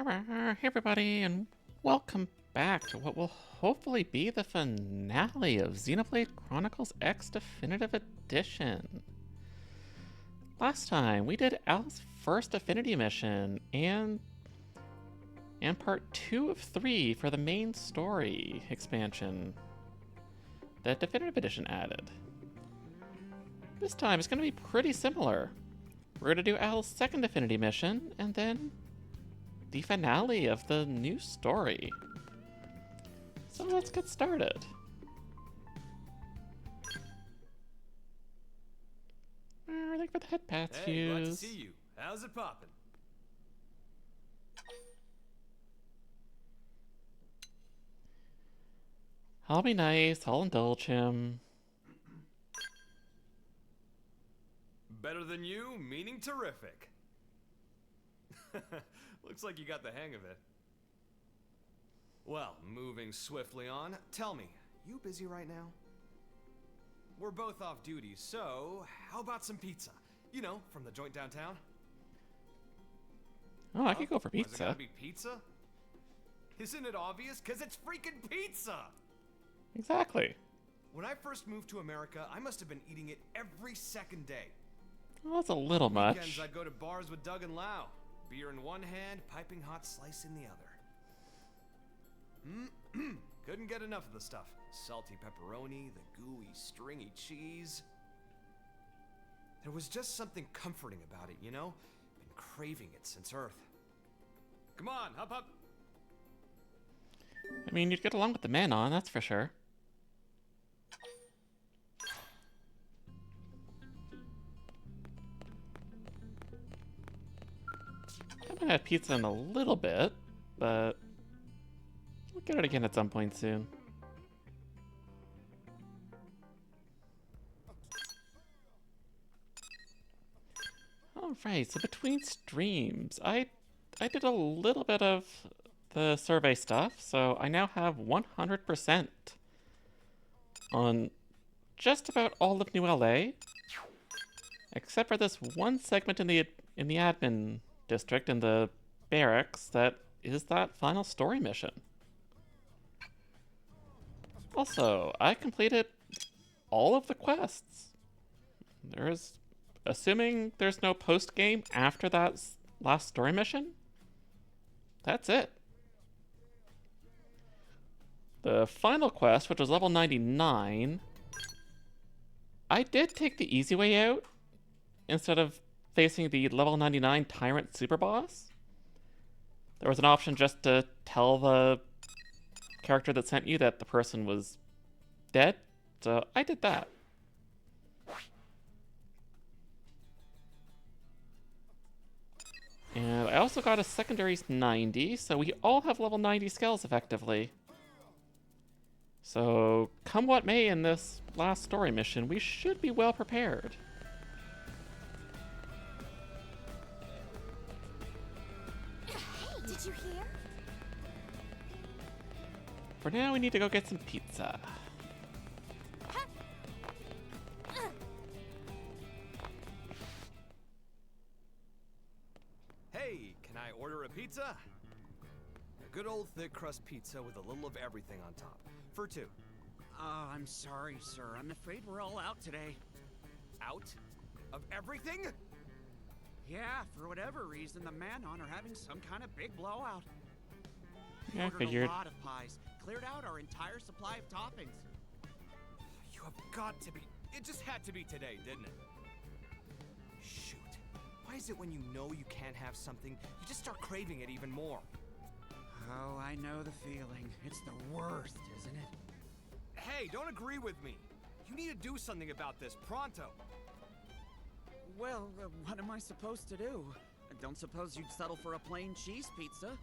Hey everybody, and welcome back to what will hopefully be the finale of Xenoblade Chronicles X Definitive Edition. Last time, we did Al's first Affinity mission, and part 2 of 3 for the main story expansion that Definitive Edition added. This time, it's going to be pretty similar. We're going to do Al's second Affinity mission, and then the finale of the new story. So let's get started. Thank you for the head pats, Hey, glad to Hughes. see you. How's it poppin'? I'll be nice, I'll indulge him. Better than you, meaning terrific. Looks like you got the hang of it. Well, moving swiftly on, tell me, you busy right now? We're both off duty, so how about some pizza? You know, from the joint downtown? Oh, I could go for Why's it pizza. gotta be pizza? Isn't it obvious? 'Cause it's freaking pizza! Exactly. When I first moved to America, I must have been eating it every second day. Well, that's a little Weekends, much. I'd go to bars with Doug and Lau. Beer in one hand, piping hot slice in the other. Couldn't get enough of the stuff. Salty pepperoni, the gooey, stringy cheese. There was just something comforting about it, you know? Been craving it since Earth. Come on, hop up. I mean, you'd get along with the man on, that's for sure. I haven't had pizza in a little bit, but we'll get it again at some point soon. Alright, so between streams, I did a little bit of the survey stuff, so I now have 100% on just about all of New LA, except for this one segment in the admin district in the barracks that is that final story mission. Also, I completed all of the quests. Assuming there's no post-game after that last story mission, that's it. The final quest, which was level 99, I did take the easy way out instead of facing the level 99 Tyrant Super Boss. There was an option just to tell the character that sent you that the person was dead, so I did that. And I also got a secondaries 90, so we all have level 90 skills effectively. So, come what may in this last story mission, we should be well prepared. Hey, did you hear? For now, we need to go get some pizza. Hey, can I order a pizza? A good old thick crust pizza with a little of everything on top. For two. I'm sorry, sir. I'm afraid we're all out today. Out? Of everything? Yeah, for whatever reason, the Manon are having some kind of big blowout. We Yeah, I ordered figured. a lot of pies, cleared out our entire supply of toppings. You have got to be. It just had to be today, didn't it? Shoot. Why is it when you know you can't have something, you just start craving it even more? Oh, I know the feeling. It's the worst, isn't it? Hey, don't agree with me. You need to do something about this pronto. Well, what am I supposed to do? I don't suppose you'd settle for a plain cheese pizza?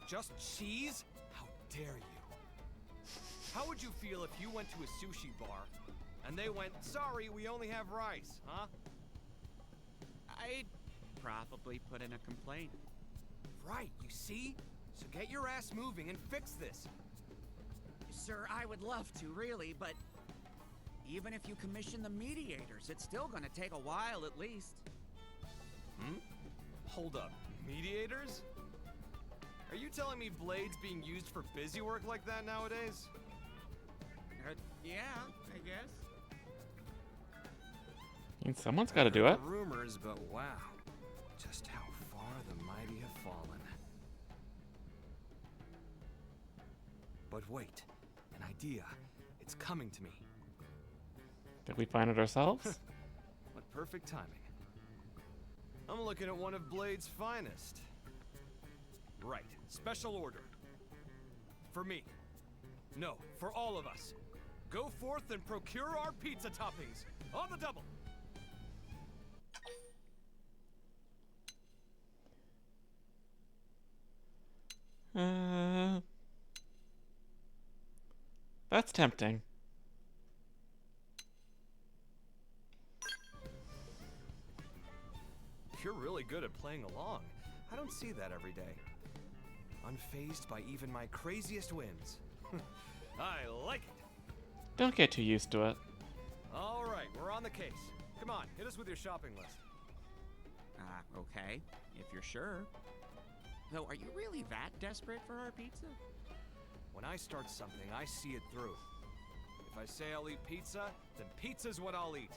Just cheese? How dare you? How would you feel if you went to a sushi bar and they went, sorry, we only have rice, huh? I'd probably put in a complaint. Right, you see? So get your ass moving and fix this. Sir, I would love to, really, but even if you commission the mediators, it's still gonna take a while at least. Hold up. Mediators? Are you telling me Blade's being used for busy work like that nowadays? Yeah, I guess. I mean, someone's got to do it. Rumors, but wow. Just how far the mighty have fallen. But wait, an idea. It's coming to me. Did we find it ourselves? What perfect timing. I'm looking at one of Blade's finest. Right, special order. For me. No, for all of us. Go forth and procure our pizza toppings. On the double. That's tempting. You're really good at playing along. I don't see that every day. Unfazed by even my craziest whims. I like it. Don't get too used to it. All right, we're on the case. Come on, hit us with your shopping list. Okay, if you're sure. Though, are you really that desperate for our pizza? When I start something, I see it through. If I say I'll eat pizza, then pizza's what I'll eat.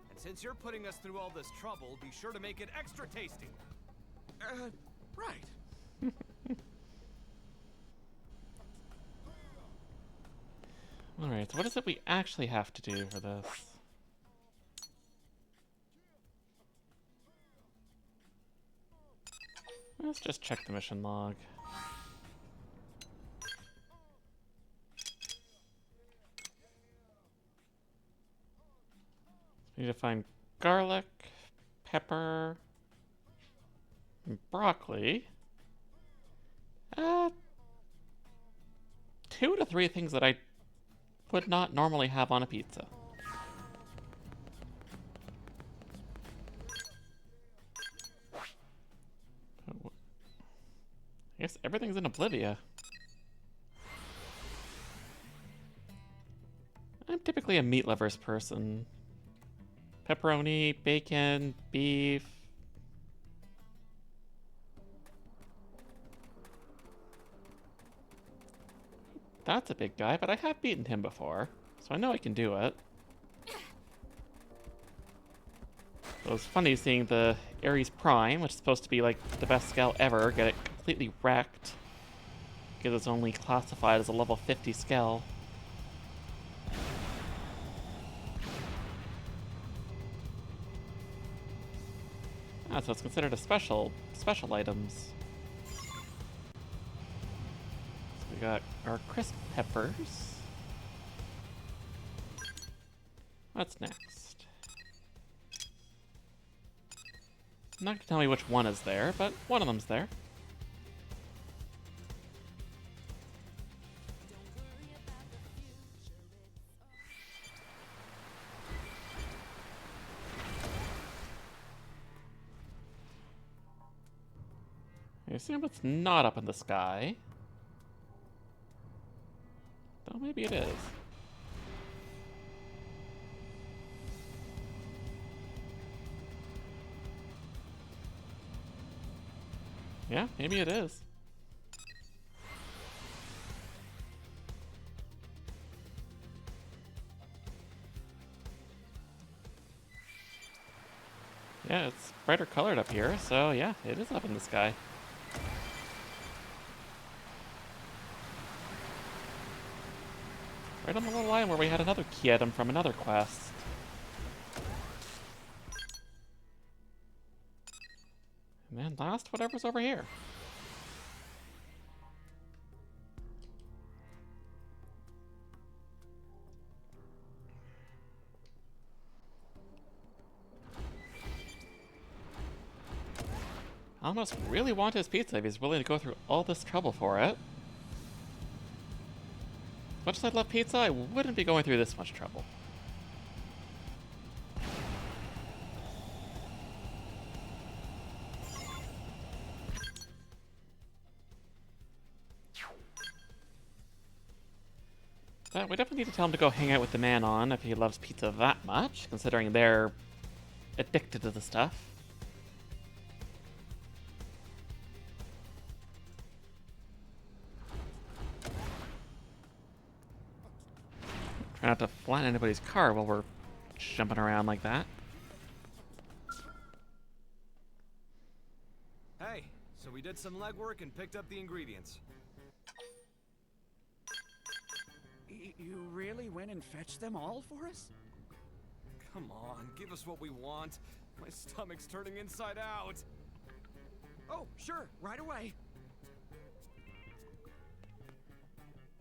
And since you're putting us through all this trouble, be sure to make it extra tasty. Right. Alright, so what is it we actually have to do for this? Let's just check the mission log. We need to find garlic, pepper, and broccoli. 2 to 3 things that I would not normally have on a pizza. I guess everything's in Oblivia. I'm typically a meat lovers person. Pepperoni, bacon, beef. That's a big guy, but I have beaten him before, so I know I can do it. It was funny seeing the Ares Prime, which is supposed to be like the best scout ever, get it completely wrecked because it's only classified as a level 50 scale. Ah, so it's considered a special items. So we got our crisp peppers. What's next? Not gonna tell me which one is there, but one of them's there. I assume it's not up in the sky. Though maybe it is. Yeah, maybe it is. Yeah, it's brighter colored up here, so yeah, it is up in the sky. Right on the little line where we had another key item from another quest. And then last, whatever's over here. I almost really want his pizza if he's willing to go through all this trouble for it. As much as I love pizza, I wouldn't be going through this much trouble. But we definitely need to tell him to go hang out with the Man-On if he loves pizza that much, considering they're addicted to the stuff. Try not to flatten anybody's car while we're jumping around like that. Hey, so we did some legwork and picked up the ingredients. You really went and fetched them all for us? Come on, give us what we want. My stomach's turning inside out. Oh, sure, right away.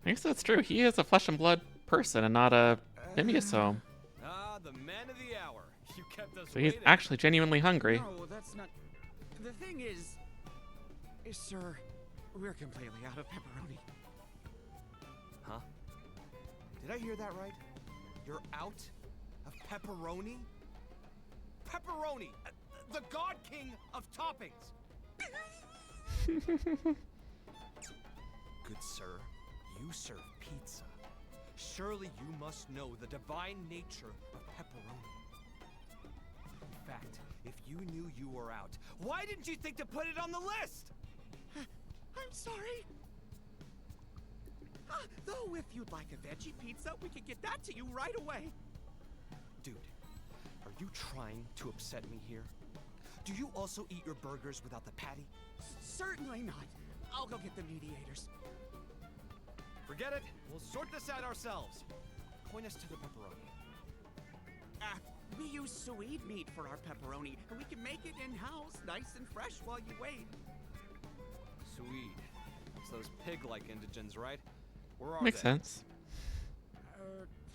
I guess that's true. He is a flesh and blood person and not a Mimiasome. Ah, the man of the hour. You kept us So he's waiting. actually genuinely hungry. No, that's not... The thing is, sir, we're completely out of pepperoni. Huh? Did I hear that right? You're out of pepperoni? Pepperoni! The God King of toppings! Good sir, you serve pizza. Surely you must know the divine nature of pepperoni. In fact, if you knew you were out, why didn't you think to put it on the list? I'm sorry. Though if you'd like a veggie pizza, we could get that to you right away. Dude, are you trying to upset me here? Do you also eat your burgers without the patty? Certainly not. I'll go get the mediators. Forget it. We'll sort this out ourselves. Point us to the pepperoni. We use suede meat for our pepperoni, and we can make it in-house, nice and fresh while you wait. Swede. It's those pig-like indigents, right? Where are Makes they? sense.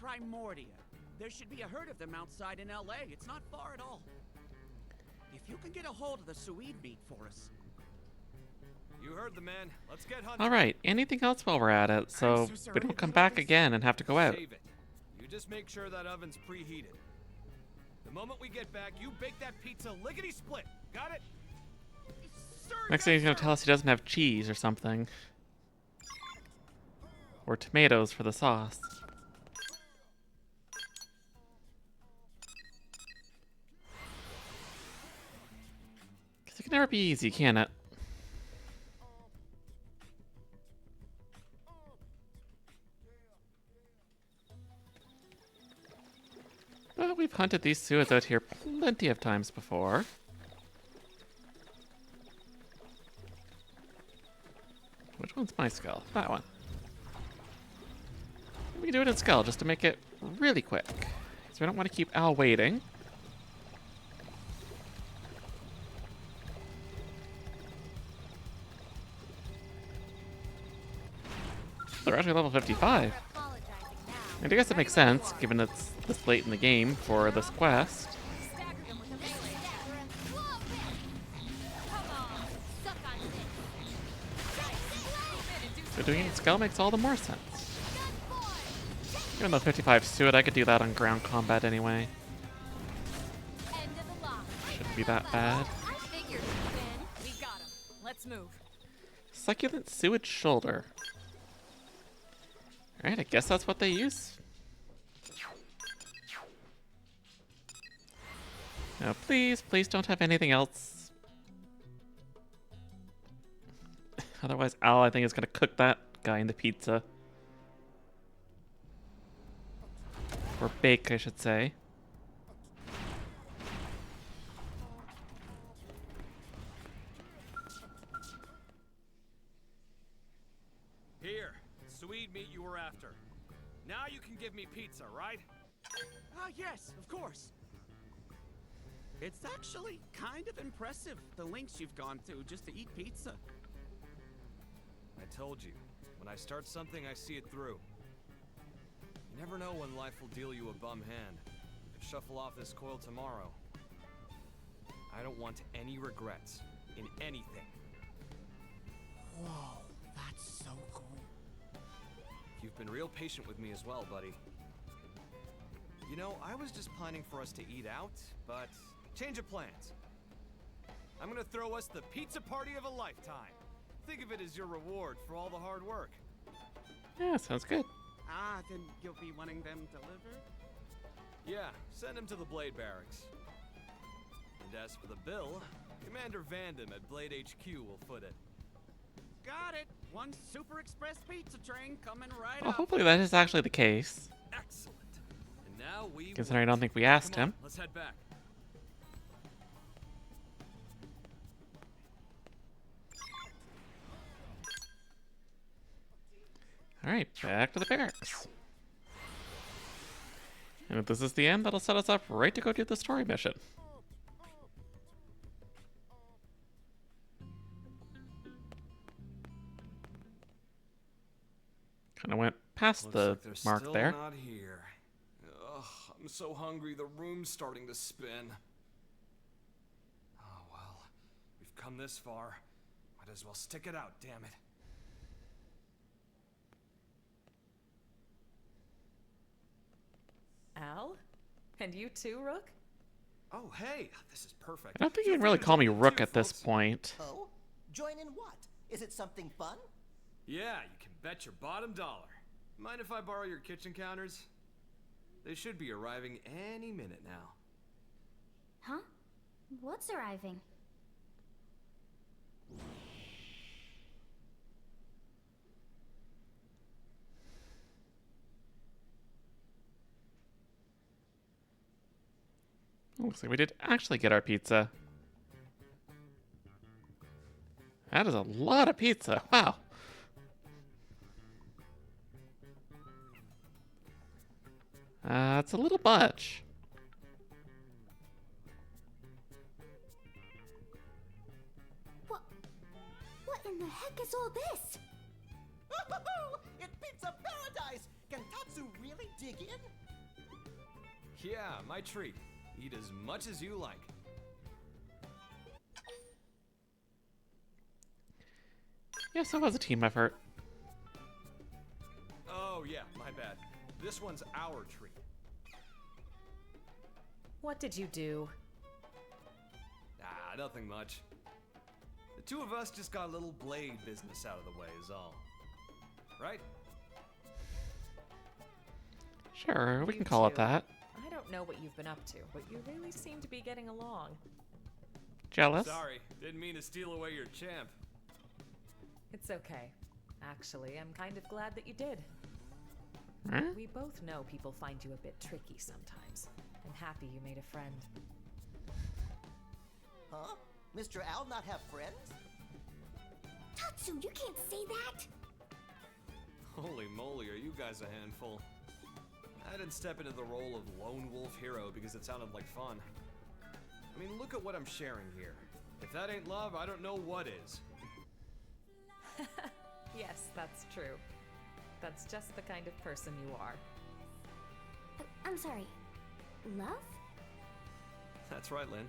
Primordia. There should be a herd of them outside in LA. It's not far at all. If you can get a hold of the suede meat for us. You heard the man. Let's get hunting. Alright, anything else while we're at it, so so sorry we don't come about back this. again and have to go out. Save it. You just make sure that oven's preheated. The moment we get back, you bake that pizza lickety-split. Got it? Sir, Next thing he's gonna sir. tell us he doesn't have cheese or something. Or tomatoes for the sauce. Cause it can never be easy, can it? But we've hunted these suets out here plenty of times before. Which one's my skull? That one. We can do it in skull just to make it really quick. Because we don't want to keep Al waiting. They're actually level 55. And I guess it makes sense, given it's this late in the game for this quest. So doing it in skull makes all the more sense. Even though 55 suit, I could do that on ground combat anyway. Shouldn't be that bad. I figured, Finn. We got him. Let's move. Succulent sewage shoulder. Alright, I guess that's what they use. Now, please don't have anything else. Otherwise, Al, I think, is going to cook that guy in the pizza. Or bake, I should say. Here, Swede meat you were after. Now you can give me pizza, right? Yes, of course. It's actually kind of impressive, the lengths you've gone to just to eat pizza. I told you, when I start something, I see it through. You never know when life will deal you a bum hand. You could shuffle off this coil tomorrow. I don't want any regrets in anything. Whoa, that's so cool. You've been real patient with me as well, buddy. You know, I was just planning for us to eat out, but change of plans. I'm gonna throw us the pizza party of a lifetime. Think of it as your reward for all the hard work. Yeah, sounds good. Then you'll be wanting them delivered? Yeah, send him to the Blade Barracks. And as for the bill, Commander Vandam at Blade HQ will foot it. Got it. One Super Express pizza train coming right Well, up. hopefully that is actually the case. Excellent. And now we. Considering I don't think we asked Come on, him. let's head back. Alright, back to the barracks. And if this is the end, that'll set us up right to go do the story mission. Kind of went past Looks the like they're mark still there. not here. Ugh, I'm so hungry. The room's starting to spin. Oh well, we've come this far. Might as well stick it out. Damn it. Al? And you too, Rook? Oh hey, this is perfect. I don't think you Feel can really free to call me join in Rook too, at this folks. point. Oh? Join in what? Is it something fun? Yeah, you can bet your bottom dollar. Mind if I borrow your kitchen counters? They should be arriving any minute now. Huh? What's arriving? Looks like we did actually get our pizza. That is a lot of pizza. Wow. It's a little much. What in the heck is all this? It's pizza paradise! Can Tatsu really dig in? Yeah, my treat. Eat as much as you like. Yes, it was a team effort. Oh yeah, my bad. This one's our treat. What did you do? Ah, nothing much. The two of us just got a little blade business out of the way is all. Right? Sure, we You can call it two. that. I don't know what you've been up to, but you really seem to be getting along. Jealous? Sorry, didn't mean to steal away your champ. It's okay. Actually, I'm kind of glad that you did. Huh? We both know people find you a bit tricky sometimes. I'm happy you made a friend. Huh? Mr. Al not have friends? Tatsu, you can't say that! Holy moly, are you guys a handful? I didn't step into the role of lone wolf hero because it sounded like fun. I mean, look at what I'm sharing here. If that ain't love, I don't know what is. Yes, that's true. That's just the kind of person you are. I'm sorry. Love? That's right, Lynn.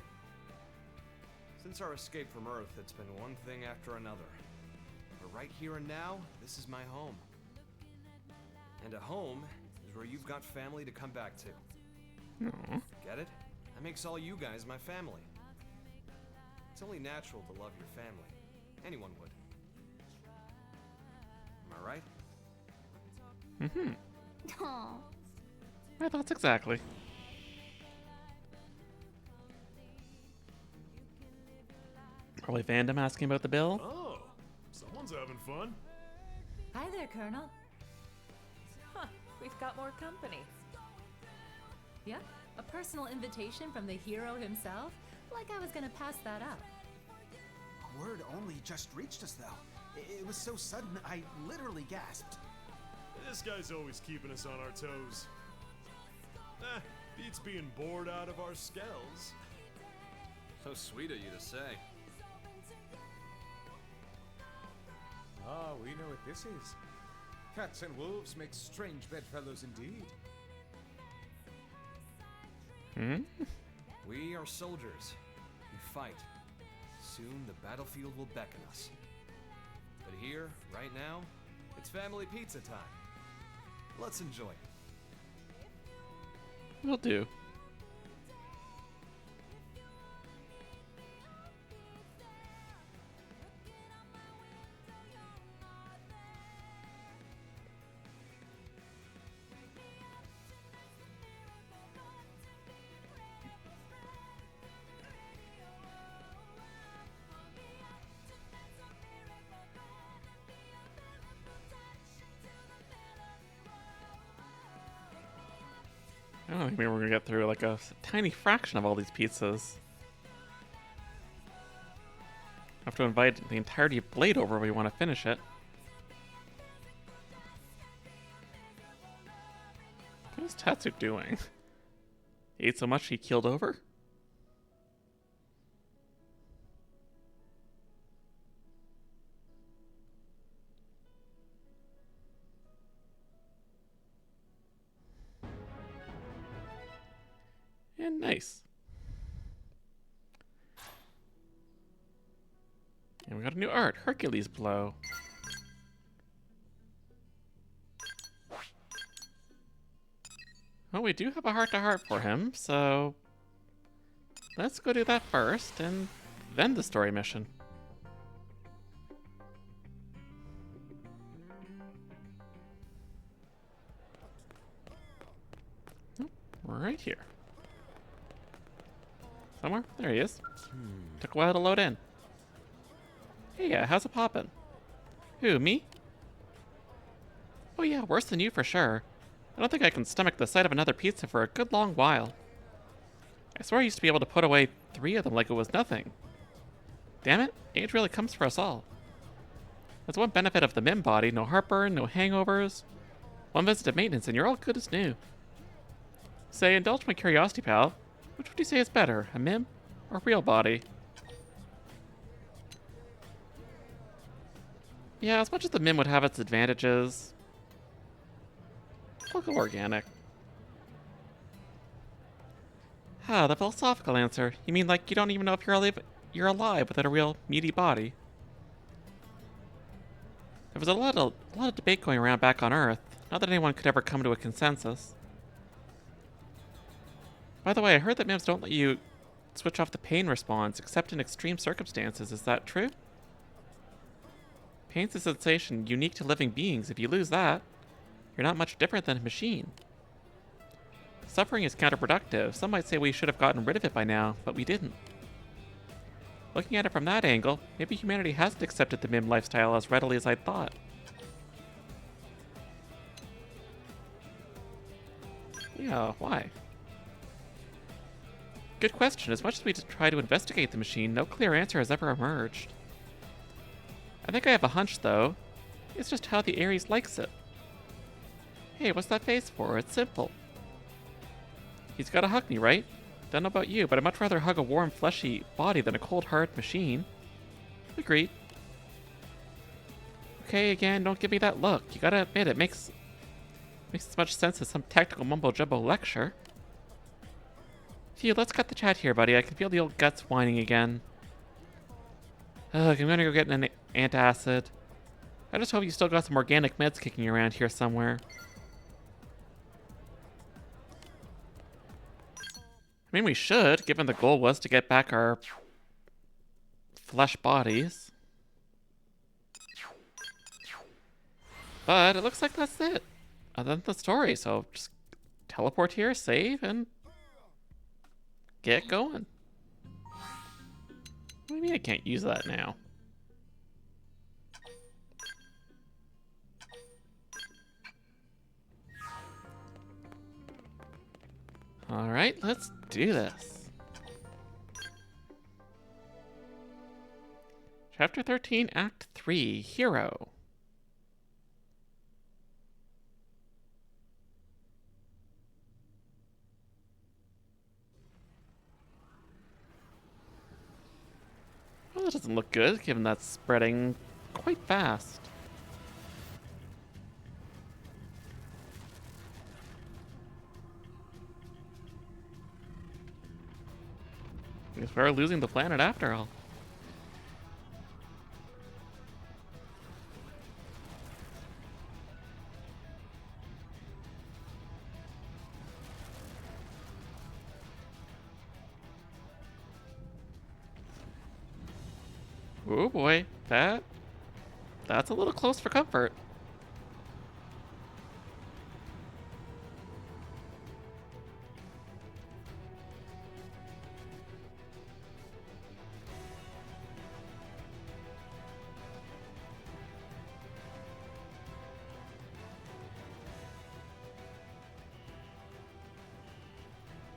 Since our escape from Earth, it's been one thing after another. But right here and now, this is my home. And a home is where you've got family to come back to. Aw. Get it? That makes all you guys my family. It's only natural to love your family. Anyone would. Am I right? Mm-hmm. Aw. My thoughts exactly. Probably Vandam asking about the bill. Oh, someone's having fun. Hi there, Colonel. Huh, we've got more company. Yeah, a personal invitation from the hero himself? Like I was gonna pass that up. Word only just reached us, though. It was so sudden, I literally gasped. This guy's always keeping us on our toes. Beats being bored out of our skells. So sweet of you to say. Ah, we know what this is. Cats and wolves make strange bedfellows indeed. Hmm? We are soldiers. We fight. Soon the battlefield will beckon us. But here, right now, it's family pizza time. Let's enjoy it. Will do. Maybe we're gonna get through like a tiny fraction of all these pizzas. Have to invite the entirety of Blade over if we want to finish it. What is Tatsu doing? He ate so much he keeled over? And nice. And we got a new art, Hercules Blow. Well, we do have a heart-to-heart for him, so let's go do that first, and then the story mission. Oh, right here. Somewhere? There he is. Took a while to load in. Hey, how's it poppin'? Who, me? Oh yeah, worse than you for sure. I don't think I can stomach the sight of another pizza for a good long while. I swear I used to be able to put away 3 of them like it was nothing. Damn it, age really comes for us all. That's one benefit of the MIM body, no heartburn, no hangovers. One visit of maintenance and you're all good as new. Say, indulge my curiosity, pal. Which would you say is better, a MIM or real body? Yeah, as much as the MIM would have its advantages, I'll go organic. Ah, the philosophical answer. You mean like you don't even know if you're alive without a real meaty body? There was a lot of debate going around back on Earth. Not that anyone could ever come to a consensus. By the way, I heard that MIMs don't let you switch off the pain response except in extreme circumstances. Is that true? Pain's a sensation unique to living beings. If you lose that, you're not much different than a machine. Suffering is counterproductive. Some might say we should have gotten rid of it by now, but we didn't. Looking at it from that angle, maybe humanity hasn't accepted the MIM lifestyle as readily as I'd thought. Yeah, why? Good question. As much as we try to investigate the machine, no clear answer has ever emerged. I think I have a hunch, though. It's just how the Ares likes it. Hey, what's that face for? It's simple. He's gotta hug me, right? Don't know about you, but I'd much rather hug a warm, fleshy body than a cold, hard machine. Agreed. Okay, again, don't give me that look. You gotta admit, it makes as much sense as some technical mumbo-jumbo lecture. Phew, let's cut the chat here, buddy. I can feel the old guts whining again. Ugh, I'm gonna go get an antacid. I just hope you still got some organic meds kicking around here somewhere. I mean, we should, given the goal was to get back our flesh bodies. But it looks like that's it. Other than the story, so just teleport here, save, and get going. What do you mean I can't use that now? Alright, let's do this. Chapter 13, Act 3, Hero. Well, that doesn't look good, given that's spreading quite fast. I guess we're losing the planet after all. Oh boy, that's a little close for comfort.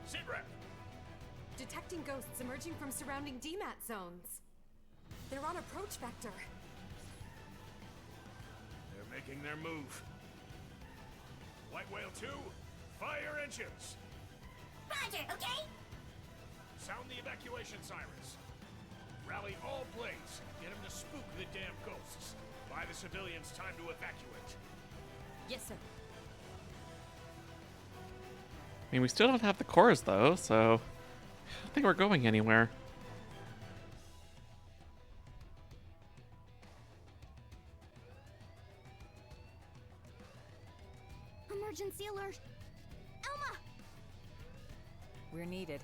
Sit rep. Detecting ghosts emerging from surrounding DMAT zones. They're on approach vector. They're making their move. White Whale 2, fire engines. Roger, okay? Sound the evacuation sirens. Rally all blades. Get them to spook the damn ghosts. Buy the civilians time to evacuate. Yes, sir. I mean, we still don't have the cores, though, so I don't think we're going anywhere. Emergency alert. Elma! We're needed.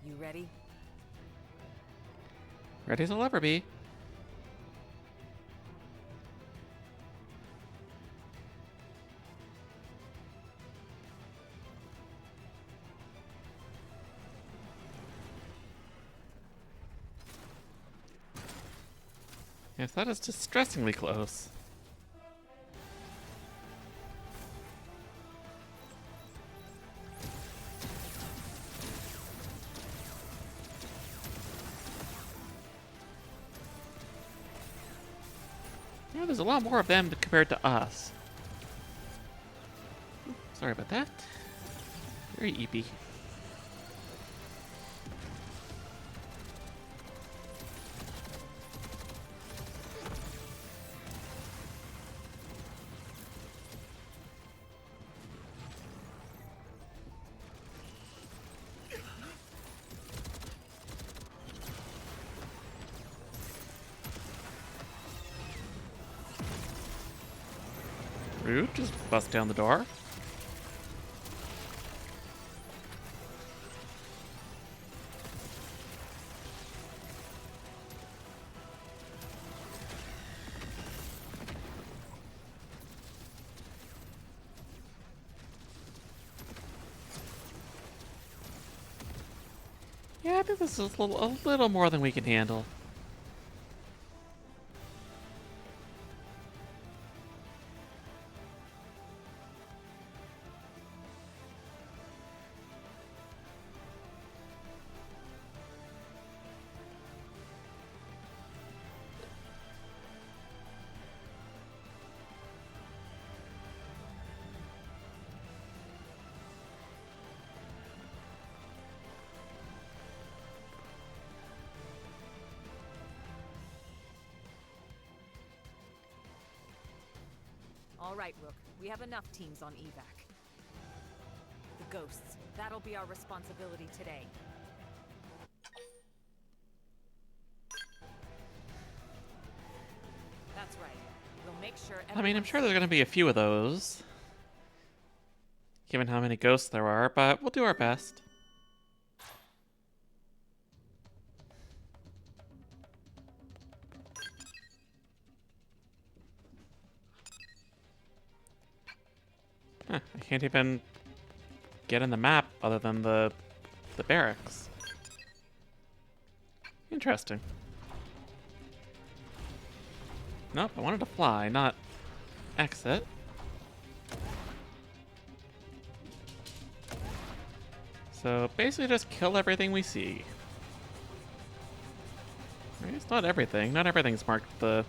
You ready? Ready as I'll ever be. Yes, that is distressingly close. Yeah, there's a lot more of them compared to us. Sorry about that. Very eepy. Rude, just bust down the door. Yeah, I think this is a little more than we can handle. All right, Rook. We have enough teams on evac. The ghosts. That'll be our responsibility today. That's right. We'll make sure. I mean, I'm sure there's going to be a few of those, given how many ghosts there are, but we'll do our best. Huh, I can't even get in the map other than the barracks. Interesting. Nope, I wanted to fly, not exit. So basically just kill everything we see. I guess not everything. Not everything's marked the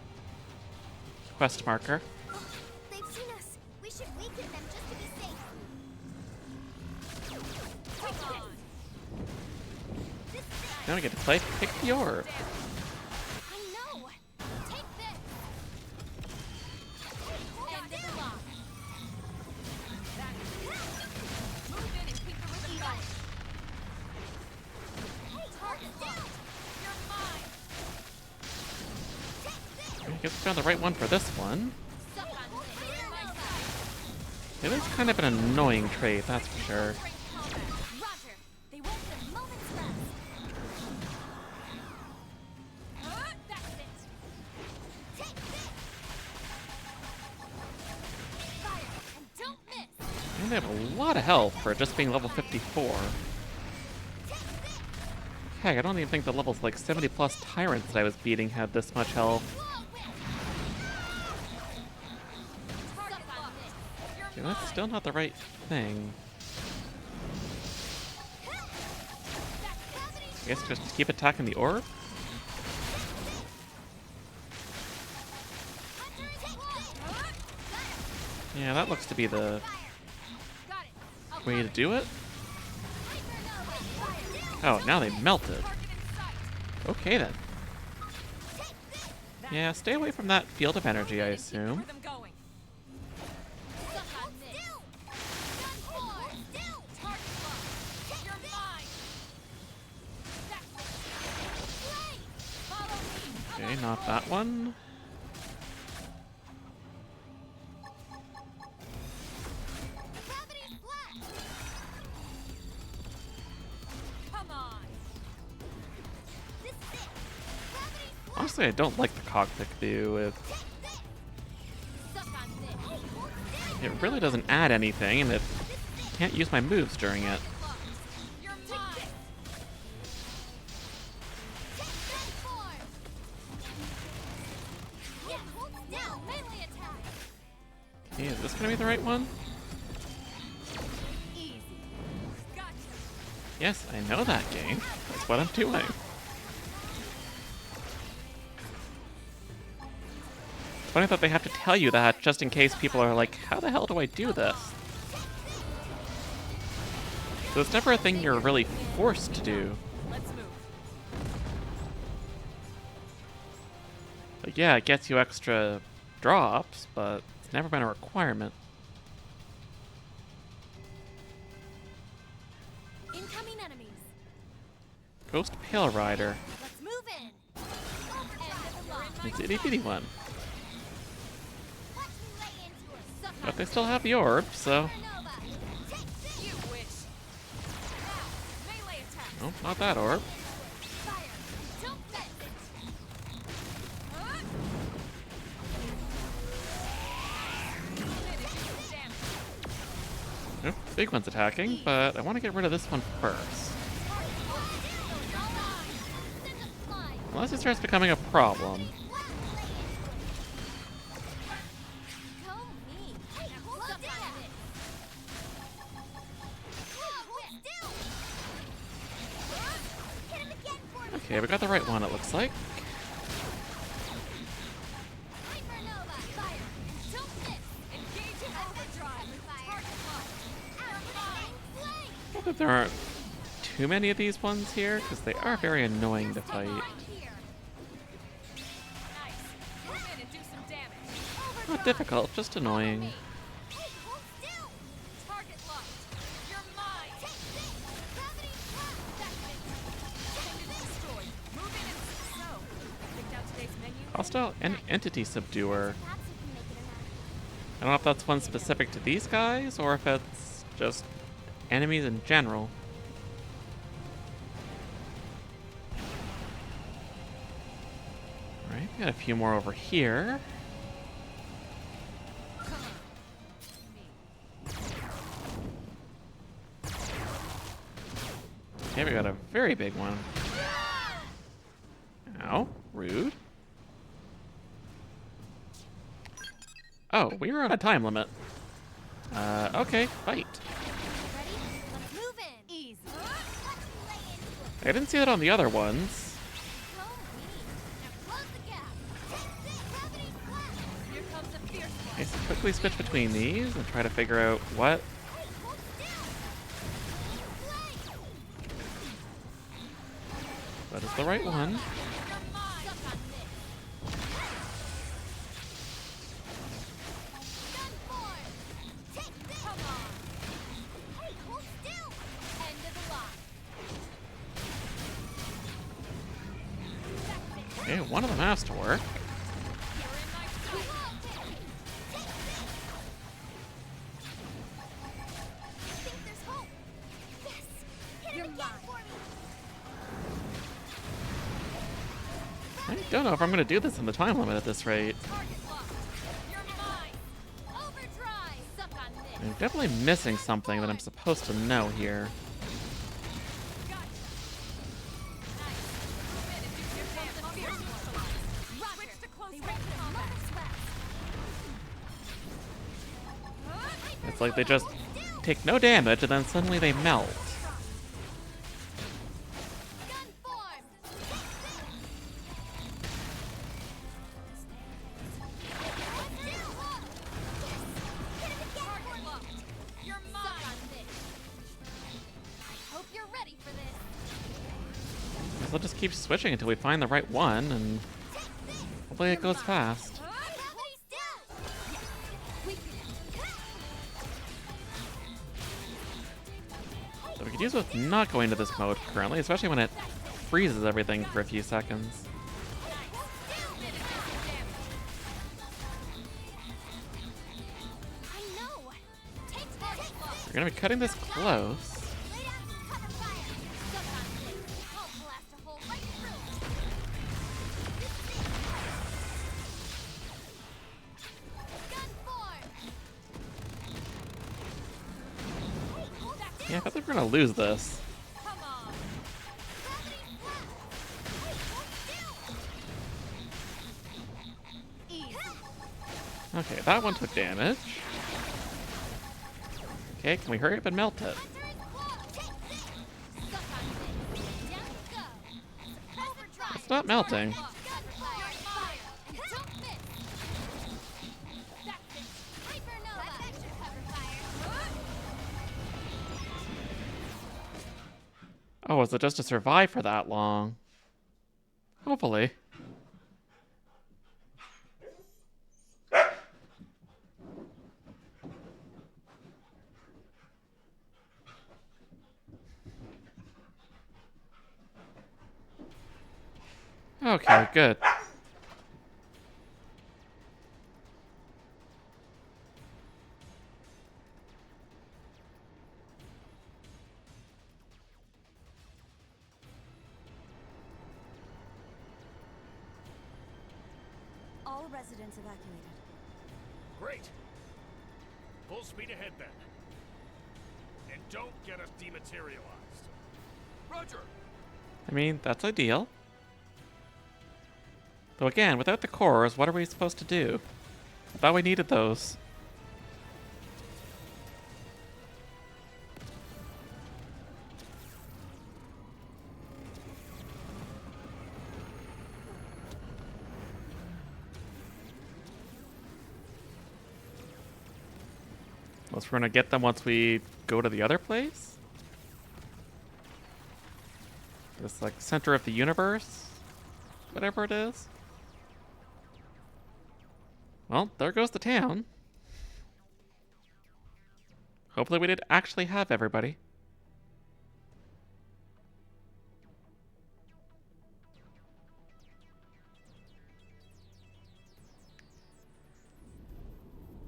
quest marker. They've seen us. We should weaken them just to be safe. Come on. Now we get to pick the orb. I know. Take this. End of the lock. Move in and keep the rhythm going. Hey, target down. You're mine. I guess we found the right one for this one. Suck on this. It is kind of an annoying trait, that's for sure. Roger. They won't get a moment's rest. That's it. Take this. Fire and don't miss. And they have a lot of health for just being level 54. Heck, I don't even think the levels like 70 plus tyrants that I was beating had this much health. Okay, that's still not the right thing. guess just keep attacking the orb? Yeah, that looks to be the way to do it. Oh, now they melted. Okay then. Yeah, stay away from that field of energy, I assume. Okay, not that one. Honestly, I don't like the cockpit view. It really doesn't add anything, and it can't use my moves during it. Okay, is this gonna be the right one? Yes, I know that game. That's what I'm doing. Funny that they have to tell you that just in case people are like, how the hell do I do this? So it's never a thing you're really forced to do. Like, yeah, it gets you extra drops, but it's never been a requirement. Incoming enemies. Ghost Pale Rider. Let's move in. It's an itty bitty one. But they still have the orb, so... Nope, not that orb. Nope, the big one's attacking, but I want to get rid of this one first. Unless it starts becoming a problem. Okay, we got the right one, it looks like. I hope that there aren't too many of these ones here, because they are very annoying to fight. Not difficult, just annoying. Hostile Entity Subduer. I don't know if that's one specific to these guys, or if it's just enemies in general. Alright, we got a few more over here. Okay, we got a very big one. Ow, rude. Oh, we were on a time limit. Okay, fight. I didn't see that on the other ones. Okay, so quickly switch between these and try to figure out what. That is the right one. Okay, one of them has to work. I don't know if I'm going to do this in the time limit at this rate. I'm definitely missing something that I'm supposed to know here. It's like they just take no damage and then suddenly they melt. We'll just keep switching until we find the right one, and hopefully it goes fast. So we could use with not going to this mode currently, especially when it freezes everything for a few seconds. We're gonna be cutting this close. Yeah, I thought we were gonna lose this. Okay, that one took damage. Okay, can we hurry up and melt it? It's not melting. Oh, was it just to survive for that long? Hopefully. Okay, good. All residents evacuated. Great. Full speed ahead then. And don't get us dematerialized. Roger. I mean, that's ideal. Though again, without the cores, what are we supposed to do? I thought we needed those. Unless we're gonna get them once we go to the other place? This, like, center of the universe? Whatever it is. Well, there goes the town. Hopefully we did actually have everybody.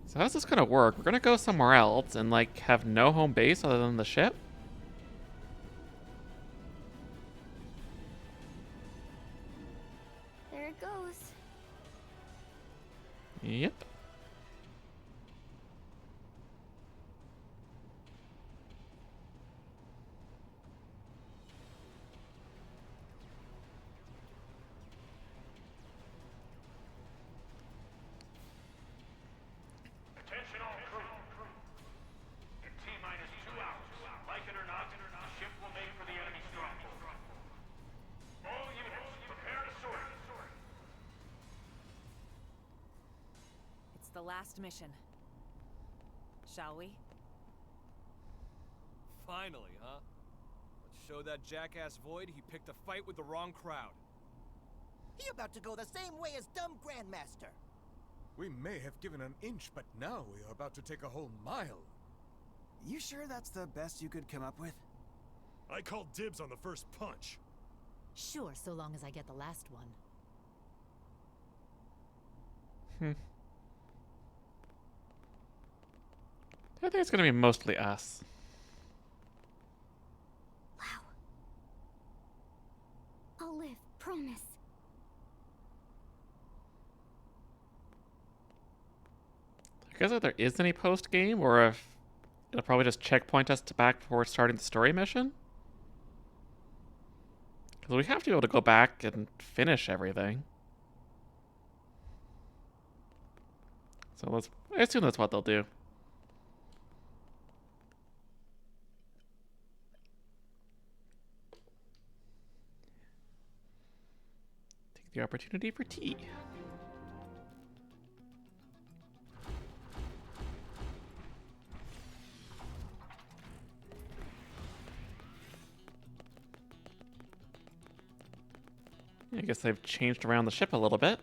So how's this gonna work? We're gonna go somewhere else and, like, have no home base other than the ship? There it goes. Yep. Attention all crew. In T-minus 2 hours, like it or not, the ship will make for the enemy stronghold. All units, prepare to sort. It's the last mission. Shall we? Finally, huh? Let's show that jackass Void he picked a fight with the wrong crowd. He about to go the same way as dumb Grandmaster. We may have given an inch, but now we are about to take a whole mile. You sure that's the best you could come up with? I called dibs on the first punch. Sure, so long as I get the last one. I think it's gonna be mostly us. Wow. I'll live, promise. I guess if there is any post game, or if it'll probably just checkpoint us to back before starting the story mission. Because we have to be able to go back and finish everything. So I assume that's what they'll do. Take the opportunity for tea. I guess they've changed around the ship a little bit.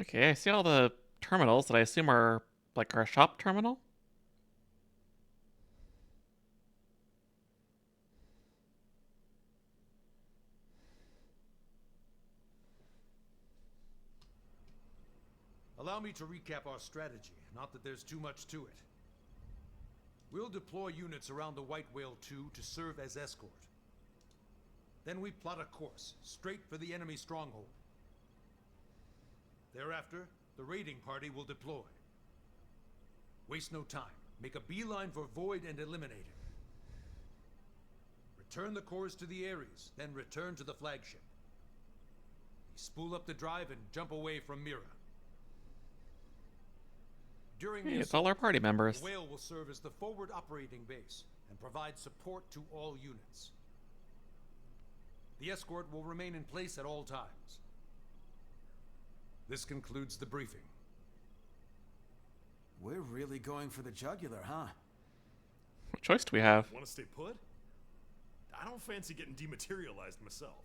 Okay, I see all the terminals that I assume are like our shop terminal. Allow me to recap our strategy, not that there's too much to it. We'll deploy units around the White Whale 2 to serve as escort. Then we plot a course, straight for the enemy stronghold. Thereafter, the raiding party will deploy. Waste no time. Make a beeline for Void and eliminate him. Return the cores to the Ares, then return to the flagship. Spool up the drive and jump away from Mira. During Hey, the it's all our party members. the Whale will serve as the forward operating base and provide support to all units. The escort will remain in place at all times. This concludes the briefing. We're really going for the jugular, huh? What choice do we have? Want to stay put? I don't fancy getting dematerialized myself.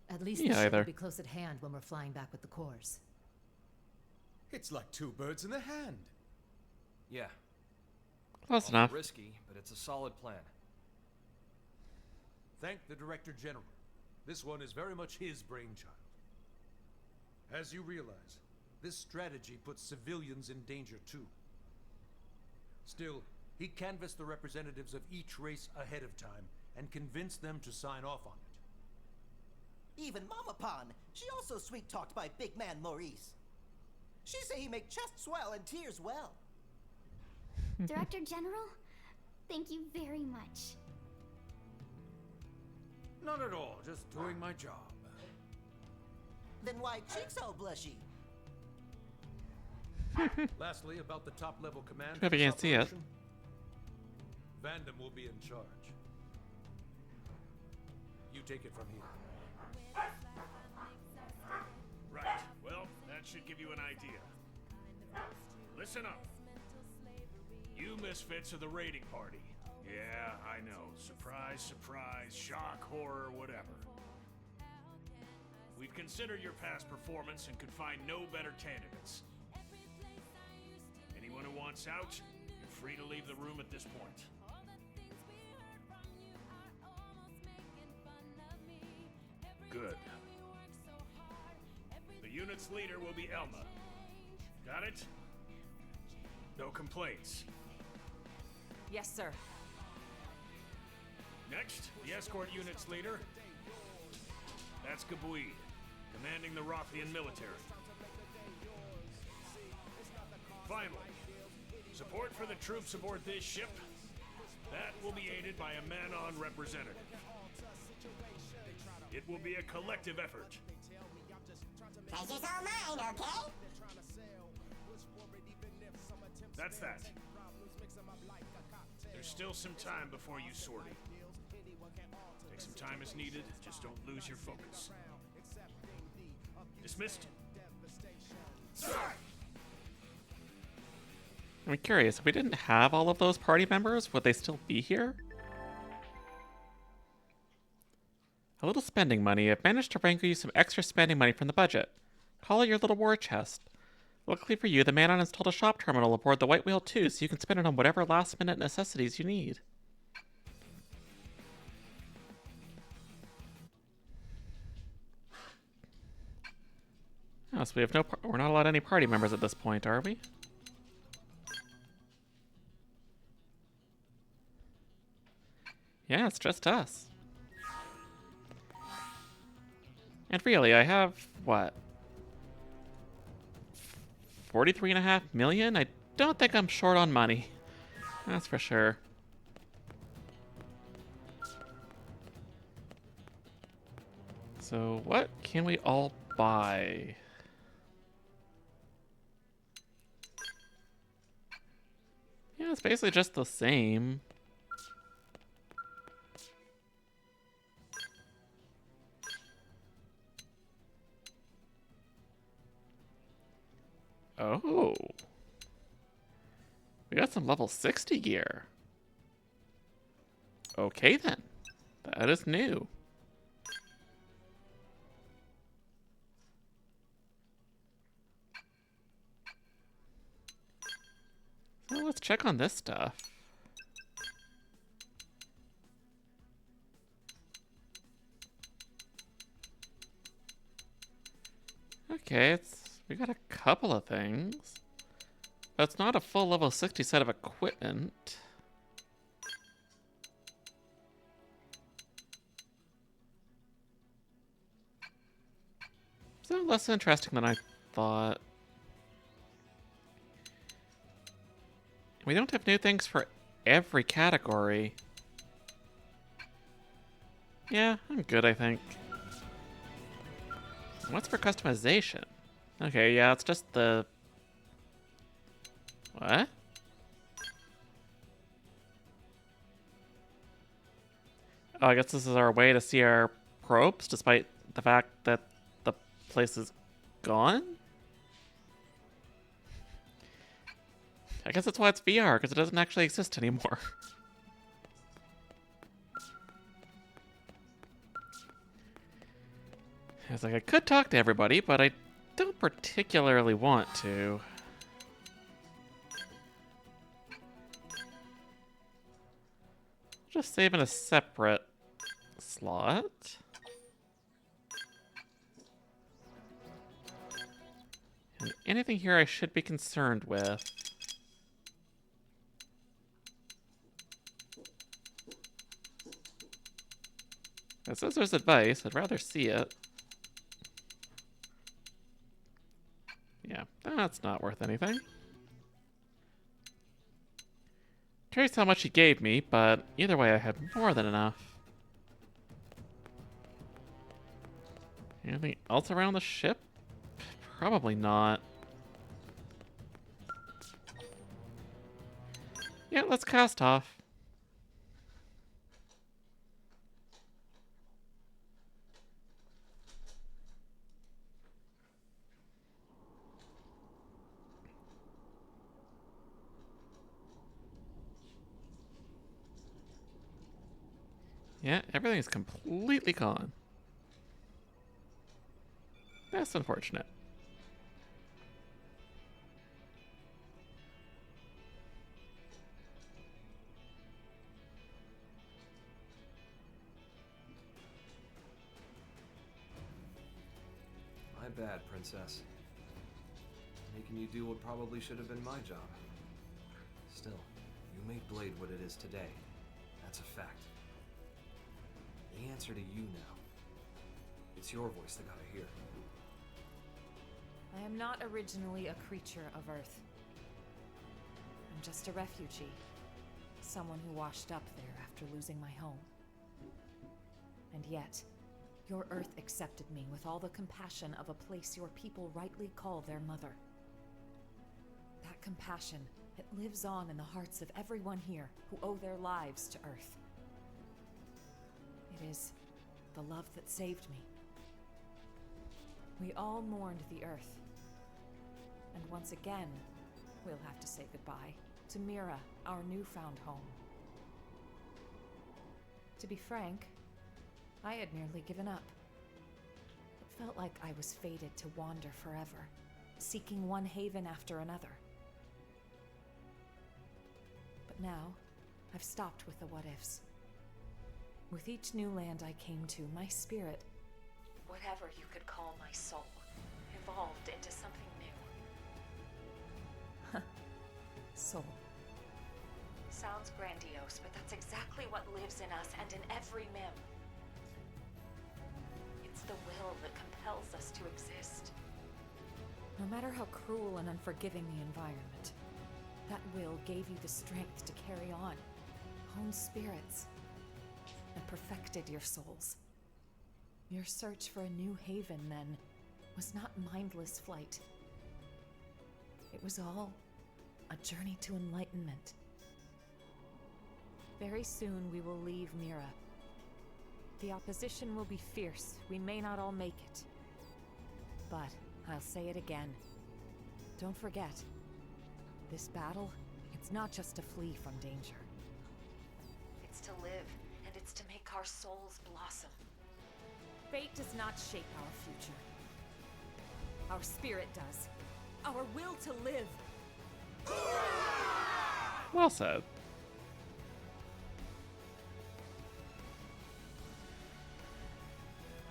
At least Me the ship either. will be close at hand when we're flying back with the cores. It's like two birds in the hand. Yeah. Close Awful enough. risky, but it's a solid plan. Thank the Director General. This one is very much his brainchild. As you realize, this strategy puts civilians in danger too. Still, he canvassed the representatives of each race ahead of time and convinced them to sign off on it. Even Mama Pon, she also sweet-talked by big man Maurice. She say he make chest swell and tears well. Director General, thank you very much. Not at all, just doing my job. Then why cheeks so blushy? Lastly, about the top-level command. Hope you for this can't see it. operation, Vandam will be in charge. You take it from here. Right. Well, that should give you an idea. Listen up. You misfits are the raiding party. Yeah, I know. Surprise, surprise, shock, horror, whatever. We've considered your past performance and could find no better candidates. Anyone who wants out, you're free to leave the room at this point. Good. The unit's leader will be Elma. Got it? No complaints. Yes, sir. Next, the escort unit's leader. That's Gabuid, commanding the Rothian military. Finally, support for the troops aboard this ship. That will be aided by a Manon representative. It will be a collective effort. Pleasure's all mine, okay? That's that. There's still some time before you sortie. Take some time as needed, just don't lose your focus. Dismissed. I'm curious, if we didn't have all of those party members, would they still be here? A little spending money. I've managed to wrangle you some extra spending money from the budget. Call it your little war chest. Luckily for you, the man on installed a shop terminal aboard the White Whale 2, so you can spend it on whatever last-minute necessities you need. Oh, so we have we're not allowed any party members at this point, are we? Yeah, it's just us. And really, I have, what? 43.5 million? I don't think I'm short on money. That's for sure. So what can we all buy? Yeah, it's basically just the same. Oh. We We got some level 60 gear. Okay then. That is new. So let's check on this stuff. Okay, we got a couple of things. That's not a full level 60 set of equipment. So less interesting than I thought. We don't have new things for every category. Yeah, I'm good, I think. What's for customization? Okay, yeah, it's just the... What? Oh, I guess this is our way to see our probes, despite the fact that the place is gone? I guess that's why it's VR, because it doesn't actually exist anymore. It's like I could talk to everybody, but I don't particularly want to. Just save in a separate slot. And anything here I should be concerned with? It says there's advice. I'd rather see it. Yeah, that's not worth anything. Curious how much he gave me, but either way I had more than enough. Anything else around the ship? Probably not. Yeah, let's cast off. Yeah, everything's completely gone. That's unfortunate. My bad, Princess. Making you do what probably should have been my job. Still, you made Blade what it is today. That's a fact. The answer to you now. It's your voice they gotta hear. I am not originally a creature of Earth. I'm just a refugee. Someone who washed up there after losing my home. And yet, your Earth accepted me with all the compassion of a place your people rightly call their mother. That compassion, it lives on in the hearts of everyone here who owe their lives to Earth. It is the love that saved me. We all mourned the Earth. And once again, we'll have to say goodbye to Mira, our newfound home. To be frank, I had nearly given up. It felt like I was fated to wander forever, seeking one haven after another. But now, I've stopped with the what-ifs. With each new land I came to, my spirit, whatever you could call my soul, evolved into something new. Soul. Sounds grandiose, but that's exactly what lives in us and in every Mim. It's the will that compels us to exist. No matter how cruel and unforgiving the environment, that will gave you the strength to carry on, honed spirits, and perfected your souls. Your search for a new haven, then, was not mindless flight. It was all a journey to enlightenment. Very soon we will leave Mira. The opposition will be fierce. We may not all make it. But I'll say it again. Don't forget, this battle, it It's not just to flee from danger. It's to live, and it's to make our souls blossom. Fate does not shape our future. Our spirit does. Our will to live. Well said.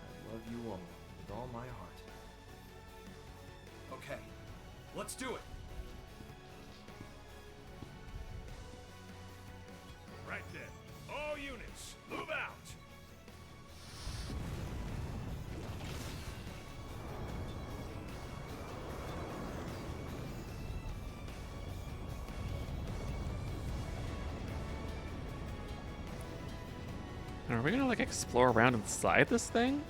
I love you all with all my heart. Okay, let's do it. Right then. All units, move out! Are we gonna, like, explore around inside this thing?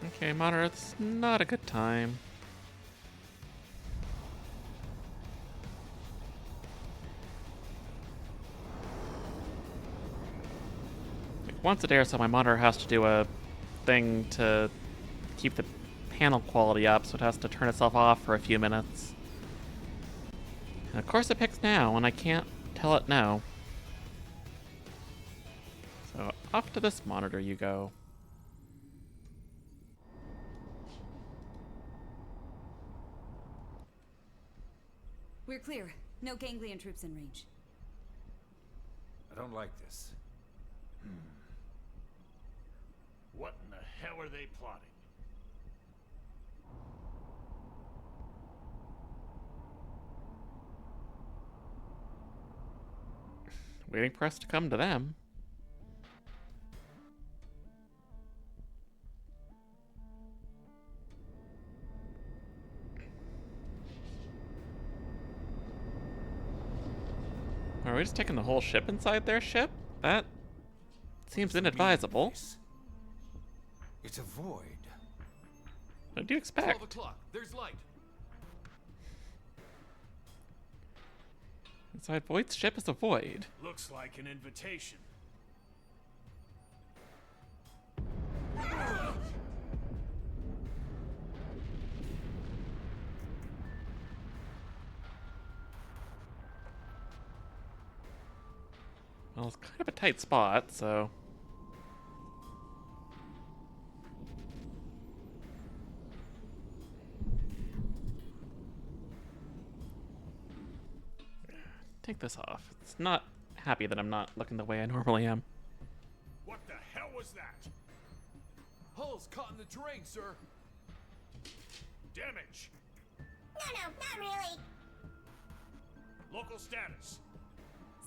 Okay, Monitor, it's not a good time. Like, once a day or so, my monitor has to do a thing to keep the panel quality up, so it has to turn itself off for a few minutes. And of course it picks now, and I can't tell it no. So off to this monitor you go. We're clear. No ganglion troops in range. I don't like this. What in the hell are they plotting? Waiting for us to come to them. Are we just taking the whole ship inside their ship? That seems inadvisable. It's a void. What do you expect? 12 o'clock. There's light. Inside Void's ship is a void. Looks like an invitation. Well, it's kind of a tight spot, so... Take this off. It's not happy that I'm not looking the way I normally am. What the hell was that? Hull's caught in the drain, sir. Damage. No, not really. Local status.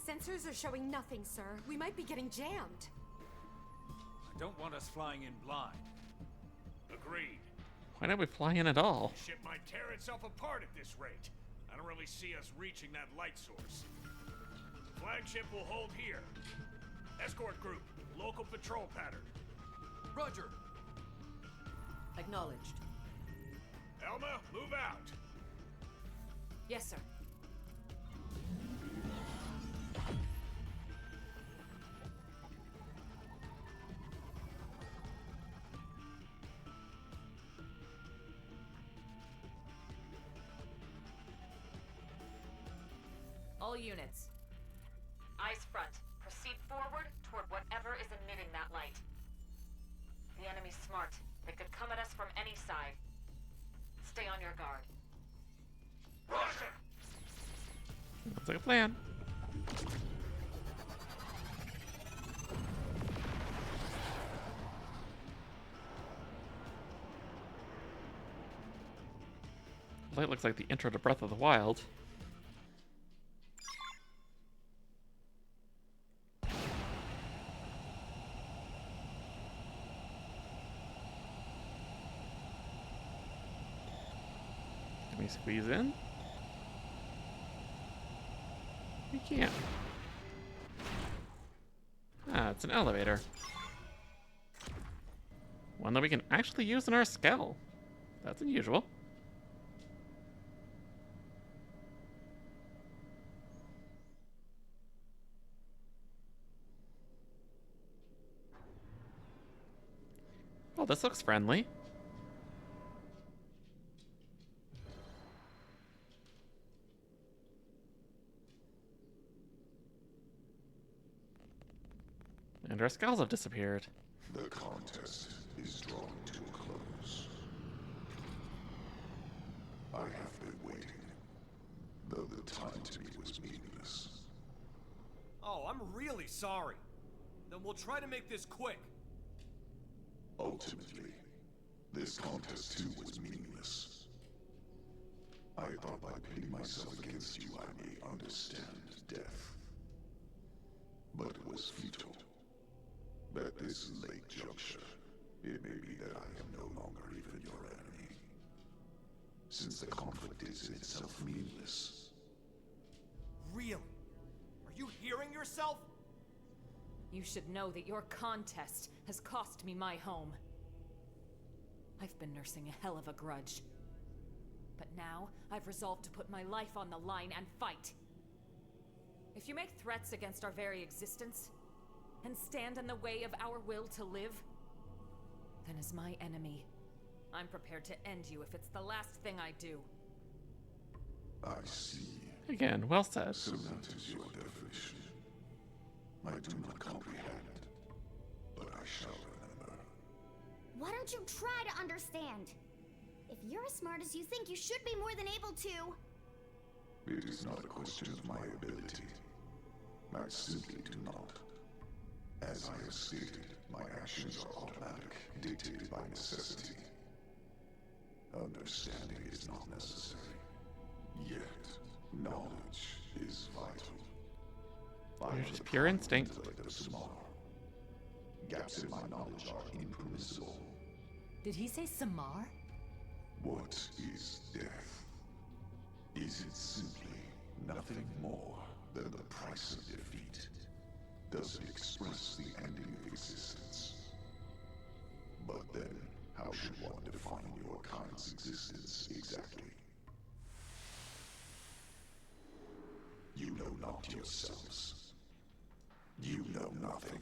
Sensors are showing nothing, sir. We might be getting jammed. I don't want us flying in blind. Agreed. Why don't we fly in at all? The ship might tear itself apart at this rate. I don't really see us reaching that light source. Flagship will hold here. Escort group, local patrol pattern. Roger. Acknowledged. Elma, move out. Yes, sir. All units. Eyes front. Proceed forward toward whatever is emitting that light. The enemy's smart. They could come at us from any side. Stay on your guard. Roger! Sounds like a plan. Light looks like the intro to Breath of the Wild. Can we squeeze in? We can't. Ah, it's an elevator. One that we can actually use in our Skell. That's unusual. Oh, this looks friendly. And our skulls have disappeared. The contest is drawing to a close. I have been waiting, though the time to me was meaningless. Oh, I'm really sorry. Then we'll try to make this quick. Ultimately, this contest too was meaningless. I thought by pitting myself against you I may understand death. But it was futile. At this late juncture, it may be that I am no longer even your enemy. Since the conflict is in itself meaningless. Really? Are you hearing yourself? You should know that your contest has cost me my home. I've been nursing a hell of a grudge. But now, I've resolved to put my life on the line and fight. If you make threats against our very existence, and stand in the way of our will to live, then as my enemy, I'm prepared to end you if it's the last thing I do. I see. Again, well said. So that is your definition. I do not comprehend, but I shall remember. Why don't you try to understand? If you're as smart as you think, you should be more than able to. It is not a question of my ability. I simply do not. As I have stated, my actions are automatic, dictated by necessity. Understanding is not necessary. Yet, knowledge is vital. You're just pure instinct. Gaps in my knowledge are impermissible. Did he say Samar? What is death? Is it simply nothing more than the price of defeat? Does it express the ending of existence? But then, how should one define your kind's existence exactly? You know not yourselves. You know nothing.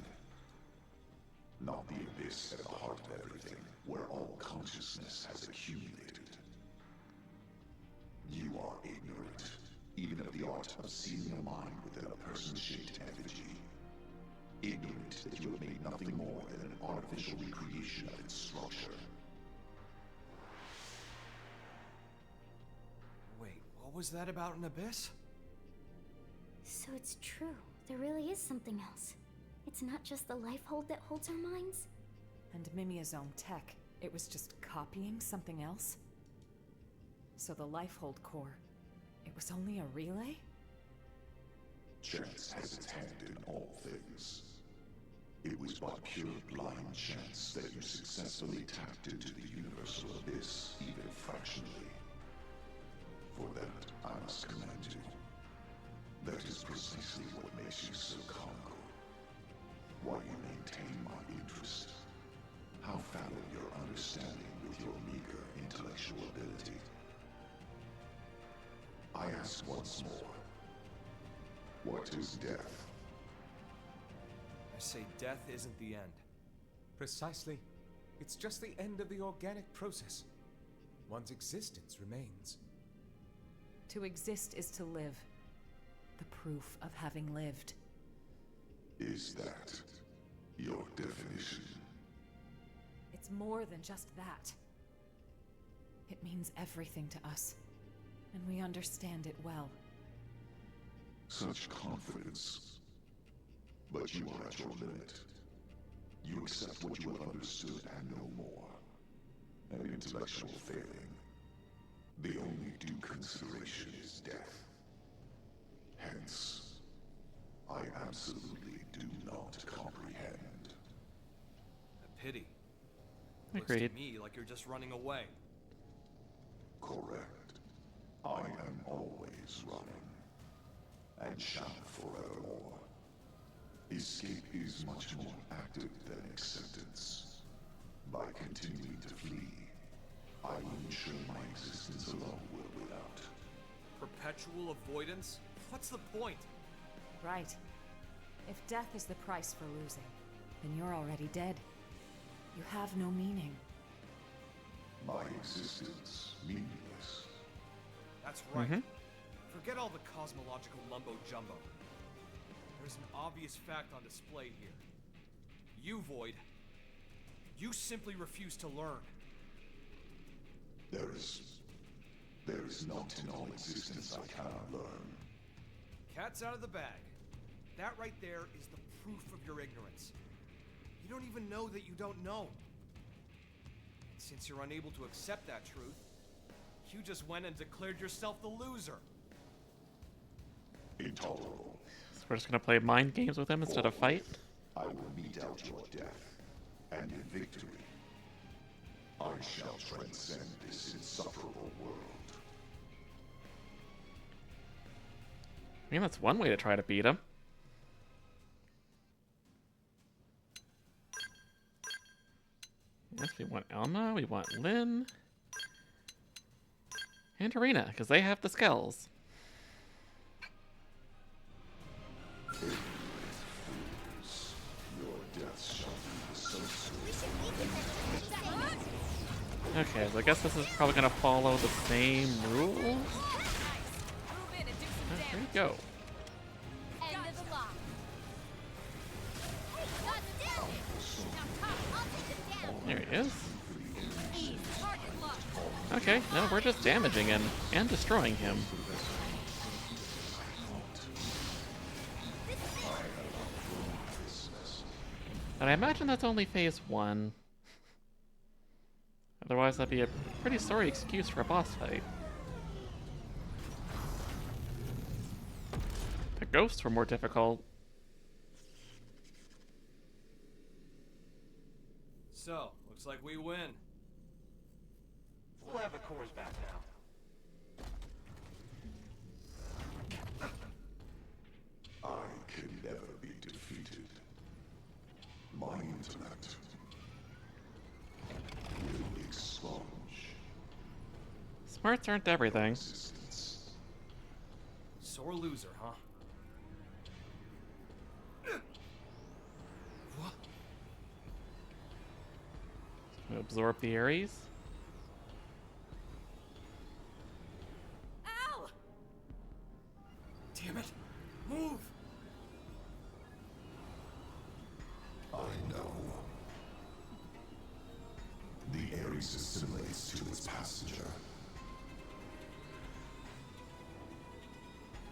Not the abyss at the heart of everything, where all consciousness has accumulated. You are ignorant, even of the art of seeing a mind within a person-shaped effigy. Ignorant that you have made nothing more than an artificial recreation of its structure. Wait, what was that about an abyss? So it's true. There really is something else. It's not just the life hold that holds our minds. And Mimia's own tech, it was just copying something else? So the life hold core, it was only a relay? Chance has its hand in all things. It was by pure blind chance that you successfully tapped into the universal abyss, even fractionally. For that, I must commend you. That is precisely what makes you so comical. Why you maintain my interest. How fallow your understanding with your meager intellectual ability. I ask once more. What is death? I say death isn't the end. Precisely. It's just the end of the organic process. One's existence remains. To exist is to live. The proof of having lived. Is that your definition? It's more than just that. It means everything to us, and we understand it well. Such confidence. But you are at your limit. You accept what you have understood and no more. An intellectual failing. The only due consideration is death. Hence, I absolutely do not comprehend. A pity. Agreed. Looks to me like you're just running away. Correct. I am always running, and shall forevermore. Escape is much more active than acceptance. By continuing to flee, I will ensure my existence alone will win out. Perpetual avoidance? What's the point? Right. If death is the price for losing, then you're already dead. You have no meaning. My existence meaningless. That's right. Forget all the cosmological mumbo-jumbo. There's an obvious fact on display here. You, Void. You simply refuse to learn. There is not in all existence I cannot learn. Cat's out of the bag. That right there is the proof of your ignorance. You don't even know that you don't know. And since you're unable to accept that truth, you just went and declared yourself the loser. Intolerable. So we're just gonna play mind games with him instead of fight? I will mete out your death, and in victory, I shall transcend this insufferable world. I mean, that's one way to try to beat him. Yes, we want Elma, we want Lynn, and Arena, because they have the skills. Okay, so I guess this is probably gonna follow the same rules. There you go. There he is. Okay, no, we're just damaging him and destroying him. And I imagine that's only phase 1. Otherwise, that'd be a pretty sorry excuse for a boss fight. The ghosts were more difficult. So, looks like we win. We'll have the cores back now. I can never be defeated. My intellect will expunge. Smarts aren't everything. Sore loser, huh? What? Absorb the Ares. Ow! Damn it! Move! I know. The Ares assimilates to its passenger.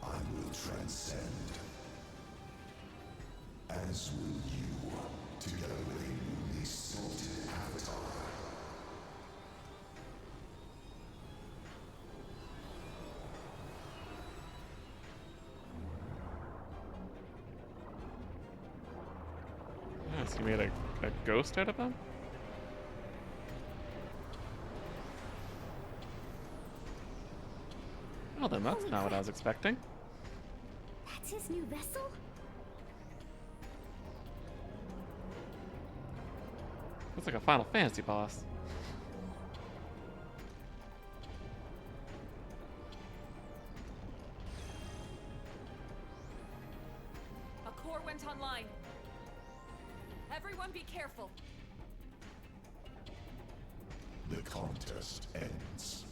I will transcend. As will you, together with a newly sculpted avatar. Yes, you made a ghost out of him? Well then, that's not what I was expecting. That's his new vessel? Looks like a Final Fantasy boss. A core went online. Everyone be careful. The contest ends.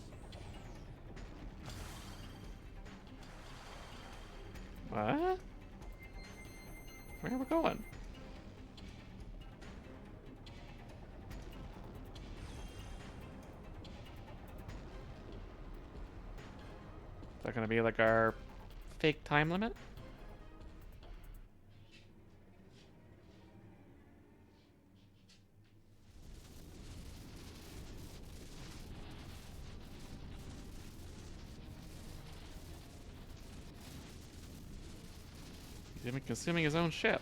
What? Where are we going? Is that gonna be like our fake time limit? He's even consuming his own ship.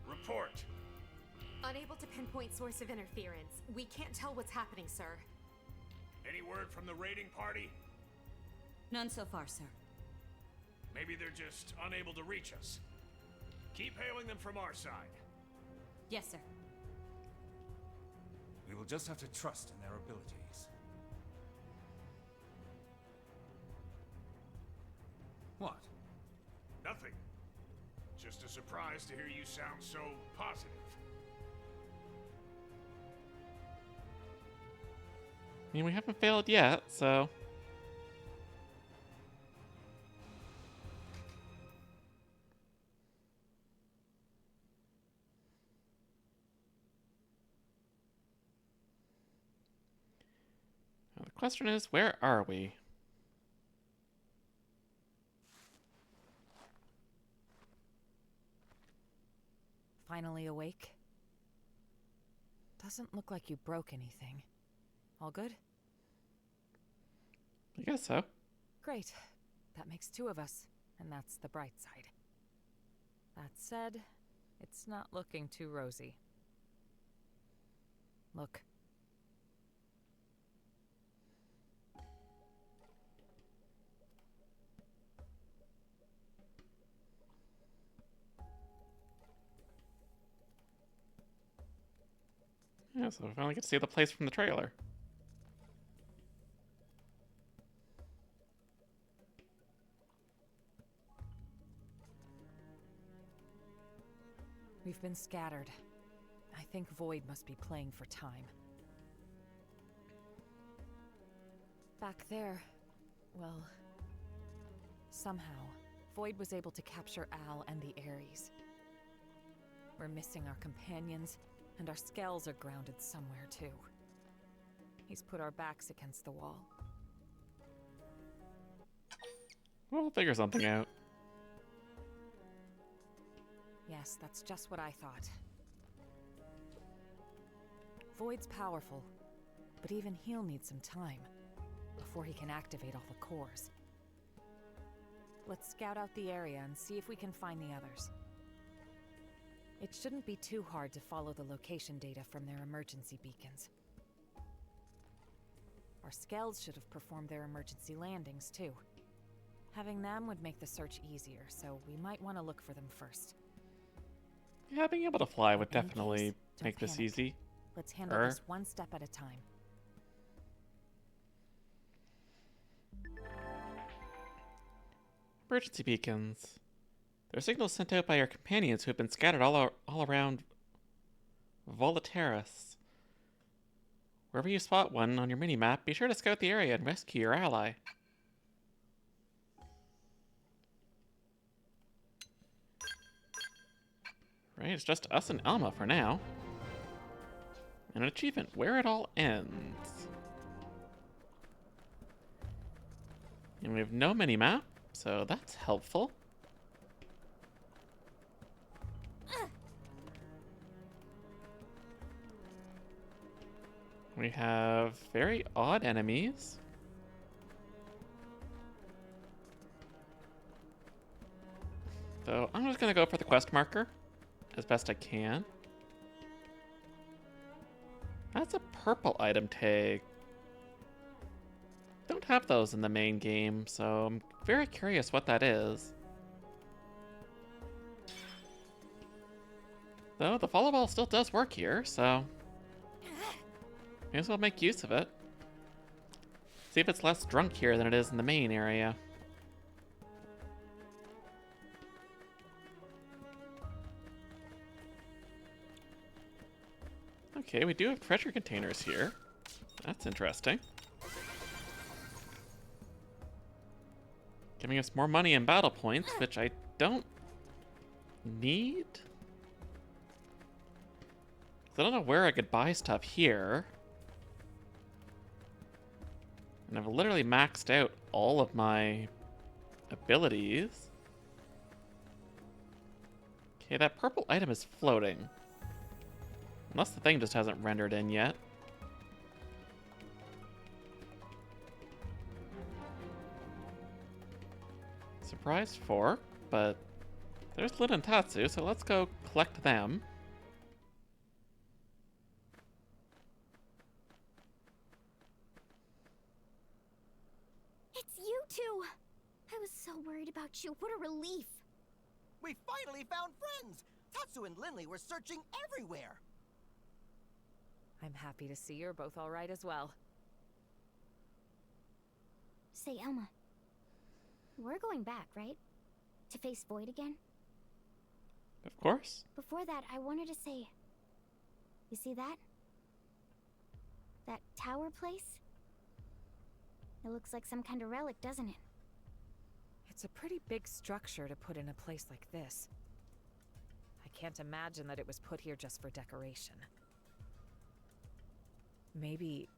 Report. Unable to pinpoint source of interference. We can't tell what's happening, sir. Any word from the raiding party? None so far, sir. Maybe they're just unable to reach us. Keep hailing them from our side. Yes, sir. We will just have to trust in their abilities. What? Nothing. Just a surprise to hear you sound so positive. I mean, we haven't failed yet, so... Now the question is, where are we? Finally awake? Doesn't look like you broke anything. All good? I guess so. Great. That makes 2 of us, and that's the bright side. That said, it's not looking too rosy. Look. Yeah, so we finally get to see the place from the trailer. We've been scattered. I think Void must be playing for time. Back there, well... somehow, Void was able to capture Al and the Ares. We're missing our companions, and our skells are grounded somewhere, too. He's put our backs against the wall. We'll figure something out. Yes, that's just what I thought. Void's powerful, but even he'll need some time before he can activate all the cores. Let's scout out the area and see if we can find the others. It shouldn't be too hard to follow the location data from their emergency beacons. Our Skells should have performed their emergency landings, too. Having them would make the search easier, so we might want to look for them first. Yeah, being able to fly would definitely make this easy. Let's handle this one step at a time. Emergency beacons. They're signals sent out by your companions who have been scattered all around Volaterras. Wherever you spot one on your mini-map, be sure to scout the area and rescue your ally. Right, it's just us and Alma for now. And an achievement, where it all ends. And we have no mini-map, so that's helpful. We have very odd enemies. So I'm just gonna go for the quest marker as best I can. That's a purple item tag. Don't have those in the main game, so I'm very curious what that is. Though the volleyball still does work here, so may as well make use of it. See if it's less drunk here than it is in the main area. Okay, we do have treasure containers here. That's interesting. Giving us more money and battle points, which I don't need. I don't know where I could buy stuff here. And I've literally maxed out all of my abilities. Okay, that purple item is floating. Unless the thing just hasn't rendered in yet. Surprise fork, but there's Lin and Tatsu, so let's go collect them. It's you two! I was so worried about you. What a relief. We finally found friends! Tatsu and Linley were searching everywhere! I'm happy to see you're both all right as well. Say, Elma. We're going back, right? To face Void again? Of course. Before that, I wanted to say... You see that? That tower place? It looks like some kind of relic, doesn't it? It's a pretty big structure to put in a place like this. I can't imagine that it was put here just for decoration. Maybe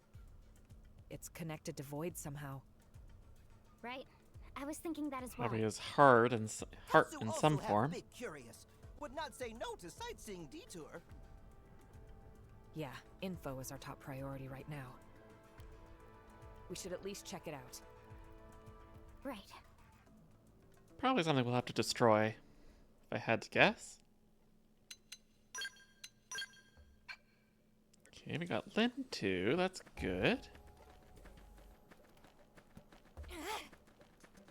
it's connected to Void somehow. Right. I was thinking that as well. Probably is heart in some Also form. have big curious. Would not say no to sightseeing detour. Yeah, info is our top priority right now. We should at least check it out. Right. Probably something we'll have to destroy, if I had to guess. Okay, we got Lynn too. That's good.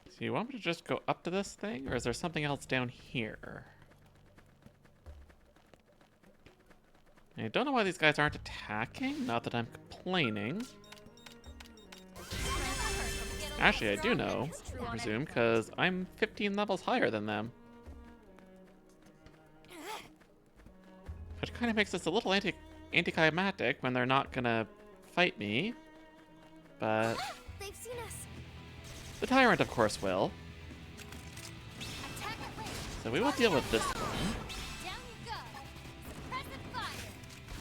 So you want me to just go up to this thing, or is there something else down here? I don't know why these guys aren't attacking. Not that I'm complaining. Actually, I do know, I presume, because I'm 15 levels higher than them. Which kind of makes this a little anticlimactic when they're not gonna fight me. But They've seen us. the tyrant, of course, will. So we will deal with this one.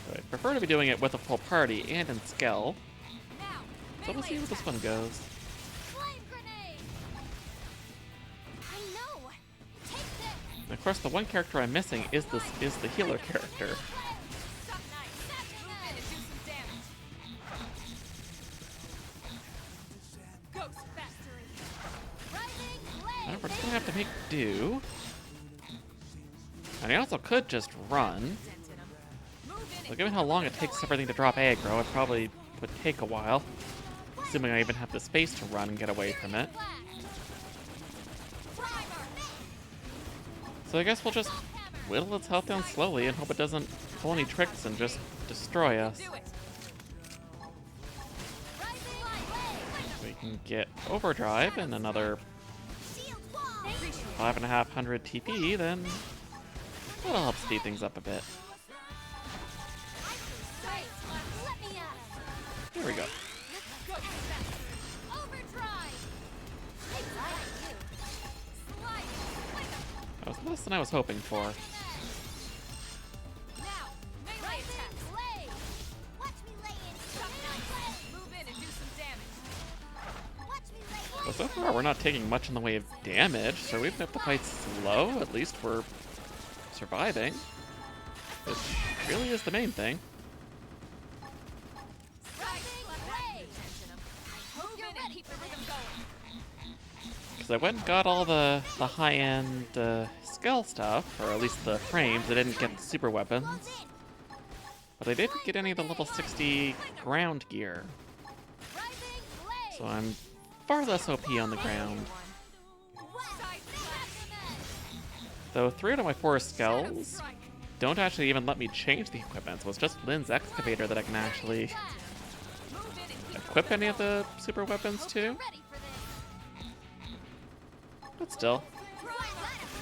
But I prefer to be doing it with a full party and in Skell. So we'll see how this one goes. And of course, the one character I'm missing is the healer character. Well, we're just gonna have to make do. And I also could just run. So given how long it takes everything to drop aggro, it probably would take a while. Assuming I even have the space to run and get away from it. So I guess we'll just whittle its health down slowly and hope it doesn't pull any tricks and just destroy us. We can get overdrive and another 5,500 TP, then that'll help speed things up a bit. There we go. That was less than I was hoping for. But so far, we're not taking much in the way of damage, so even if the fight's slow, at least we're surviving. Which really is the main thing. Because I went and got all the high-end Skell stuff, or at least the frames. I didn't get the super weapons. But I didn't get any of the level 60 ground gear. So I'm far less OP on the ground. Though 3 out of my 4 Skells don't actually even let me change the equipment, so it's just Lynn's excavator that I can actually equip any of the super weapons to. But still,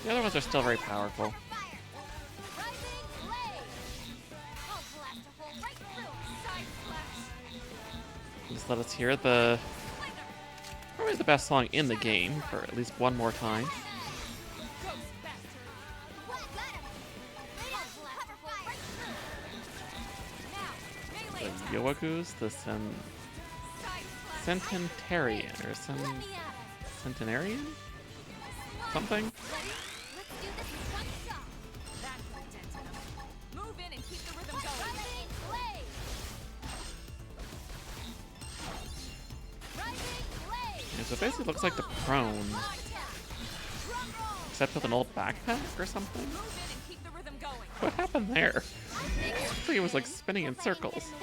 the other ones are still very powerful. Just let us hear probably the best song in the game for at least one more time. The Yowagus, the Centenarian, or Centenarian? Something? Yeah, so it basically looks like the prone. Except with an old backpack or something? What happened there? I think it was like spinning in circles.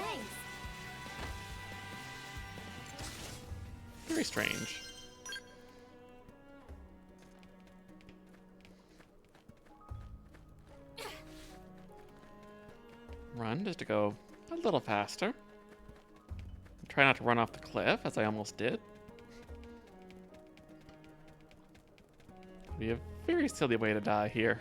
Very strange. Run just to go a little faster. Try not to run off the cliff, as I almost did. Be a very silly way to die here.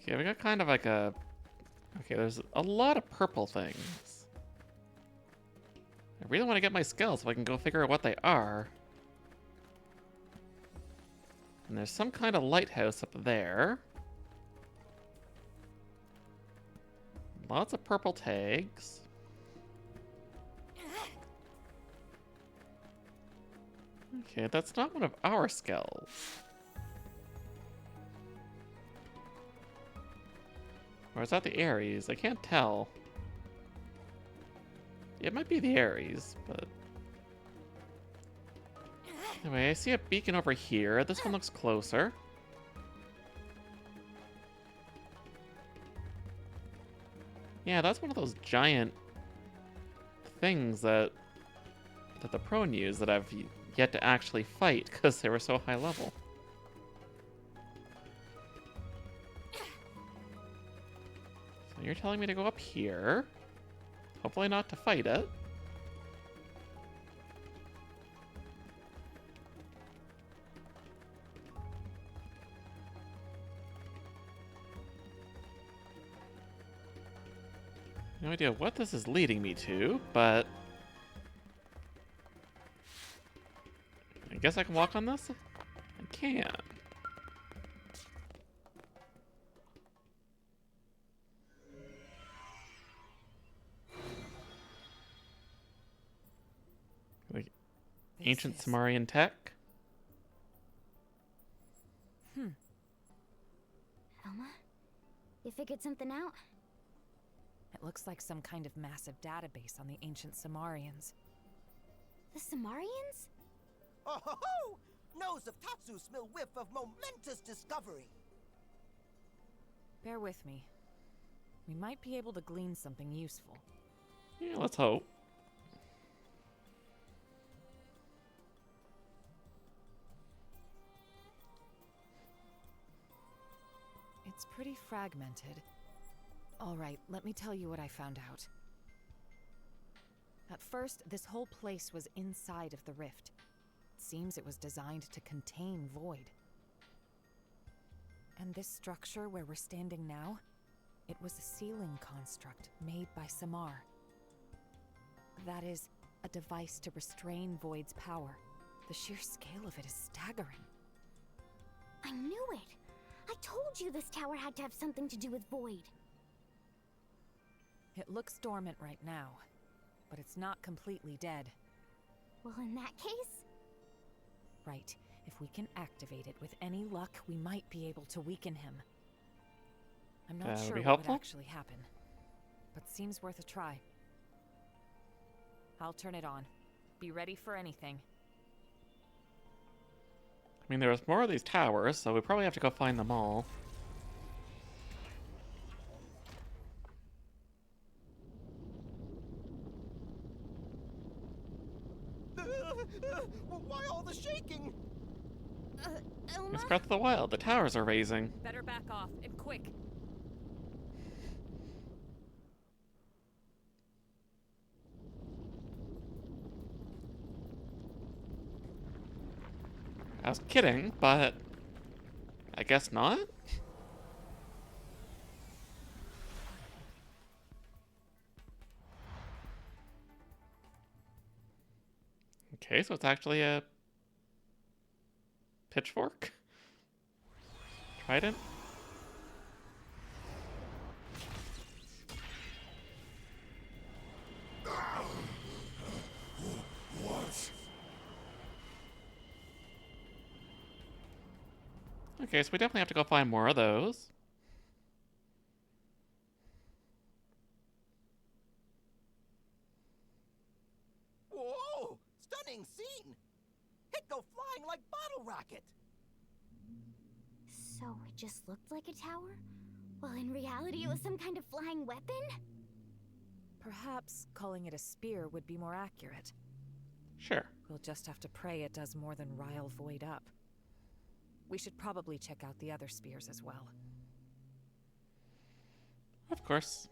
Okay, we got kind of like a... Okay, there's a lot of purple things. I really want to get my skills so I can go figure out what they are. And there's some kind of lighthouse up there. Lots of purple tags. Okay, that's not one of our skills. Or is that the Ares? I can't tell. It might be the Ares, but... Anyway, I see a beacon over here. This one looks closer. Yeah, that's one of those giant things that the prone used that I've yet to actually fight because they were so high level. So you're telling me to go up here. Hopefully not to fight it. No idea what this is leading me to, but I guess I can walk on this? I can. Like ancient Sumerian tech? Elma? You figured something out? It looks like some kind of massive database on the ancient Sumerians. The Sumerians? Oh ho ho! Nose of Tatsu smell whiff of momentous discovery. Bear with me. We might be able to glean something useful. Yeah, let's hope. It's pretty fragmented. All right, let me tell you what I found out. At first, this whole place was inside of the rift. It seems it was designed to contain void. And this structure where we're standing now, it was a sealing construct made by Samar. That is, a device to restrain void's power. The sheer scale of it is staggering. I knew it! I told you this tower had to have something to do with void. It looks dormant right now, but it's not completely dead. Well, in that case... Right. If we can activate it with any luck, we might be able to weaken him. I'm not sure what would actually happen, but seems worth a try. I'll turn it on. Be ready for anything. I mean, there's more of these towers, so we probably have to go find them all. Why all the shaking? Elma? It's Breath of the Wild. The towers are raising. Better back off, and quick. I was kidding, but I guess not. Okay, so it's actually a pitchfork? Trident? What? Okay, so we definitely have to go find more of those. Whoa! Stunning scene! It go flying like bottle rocket! So it just looked like a tower? Well, in reality, it was some kind of flying weapon? Perhaps calling it a spear would be more accurate. Sure. We'll just have to pray it does more than rile void up. We should probably check out the other spears as well. Of course.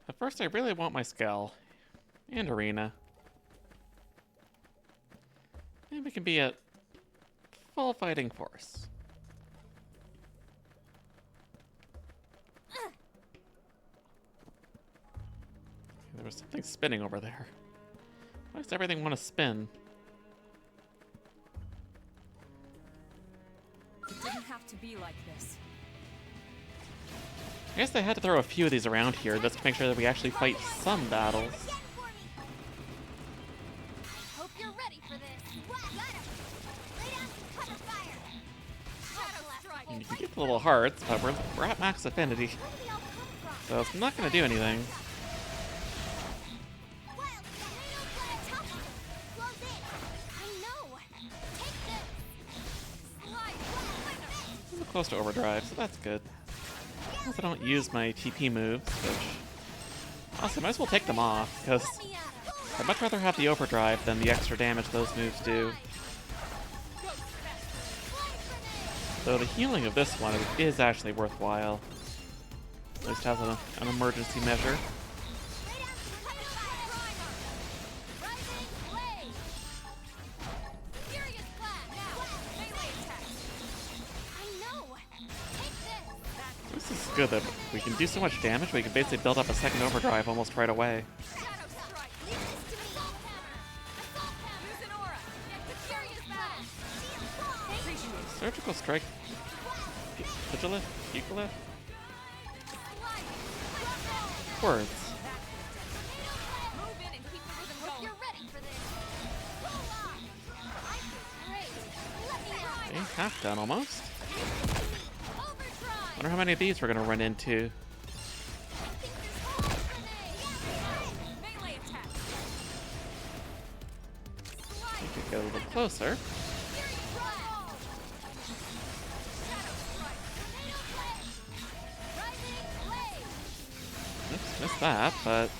At first, I really want my Skull. And Arena. And we can be at full fighting force. There was something spinning over there. Why does everything want to spin? It didn't have to be like this. I guess they had to throw a few of these around here just to make sure that we actually fight some battles. Hope you're ready for this. Lay down some cover fire. You can get the little hearts, but we're at max affinity. So it's not going to do anything. I'm close to overdrive, so that's good. Unless I don't use my TP moves, which... Honestly, I might as well take them off, because I'd much rather have the overdrive than the extra damage those moves do. Though the healing of this one is actually worthwhile. At least as an emergency measure. This is good that we can do so much damage, we can basically build up a second overdrive almost right away. Surgical strike. Vigilith? Equalith? Words. Okay, half done almost. Wonder how many of these we're gonna run into. We could get a little closer. Oops, missed that, but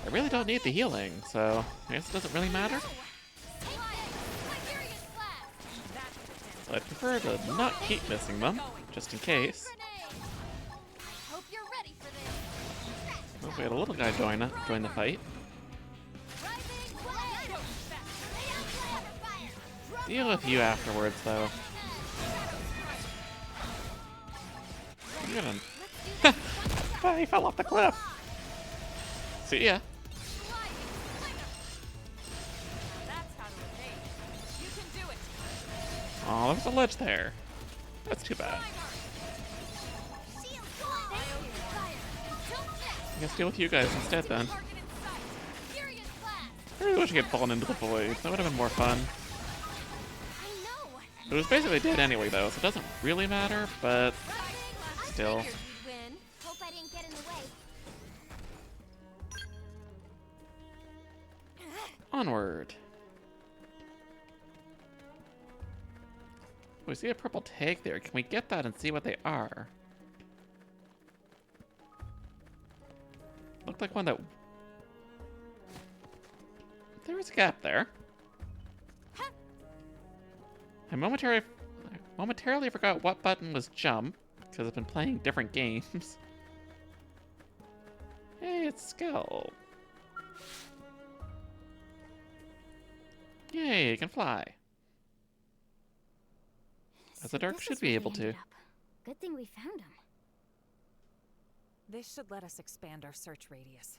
I really don't need the healing, so I guess it doesn't really matter. So I'd prefer to not keep missing them, just in case. Oh, we had a little guy join the fight. Deal with you afterwards, though. I'm gonna... Ah, he fell off the cliff! See ya! Oh, there's a ledge there. That's too bad. I guess deal with you guys instead, then. I really wish I had fallen into the void. That would have been more fun. It was basically dead anyway, though, so it doesn't really matter, but still. Onward. We see a purple tag there. Can we get that and see what they are? Looked like one that... There was a gap there. I momentarily forgot what button was jump, because I've been playing different games. Hey, it's Skull. Yay, it can fly. As the dark should be able to. Good thing we found him. This should let us expand our search radius.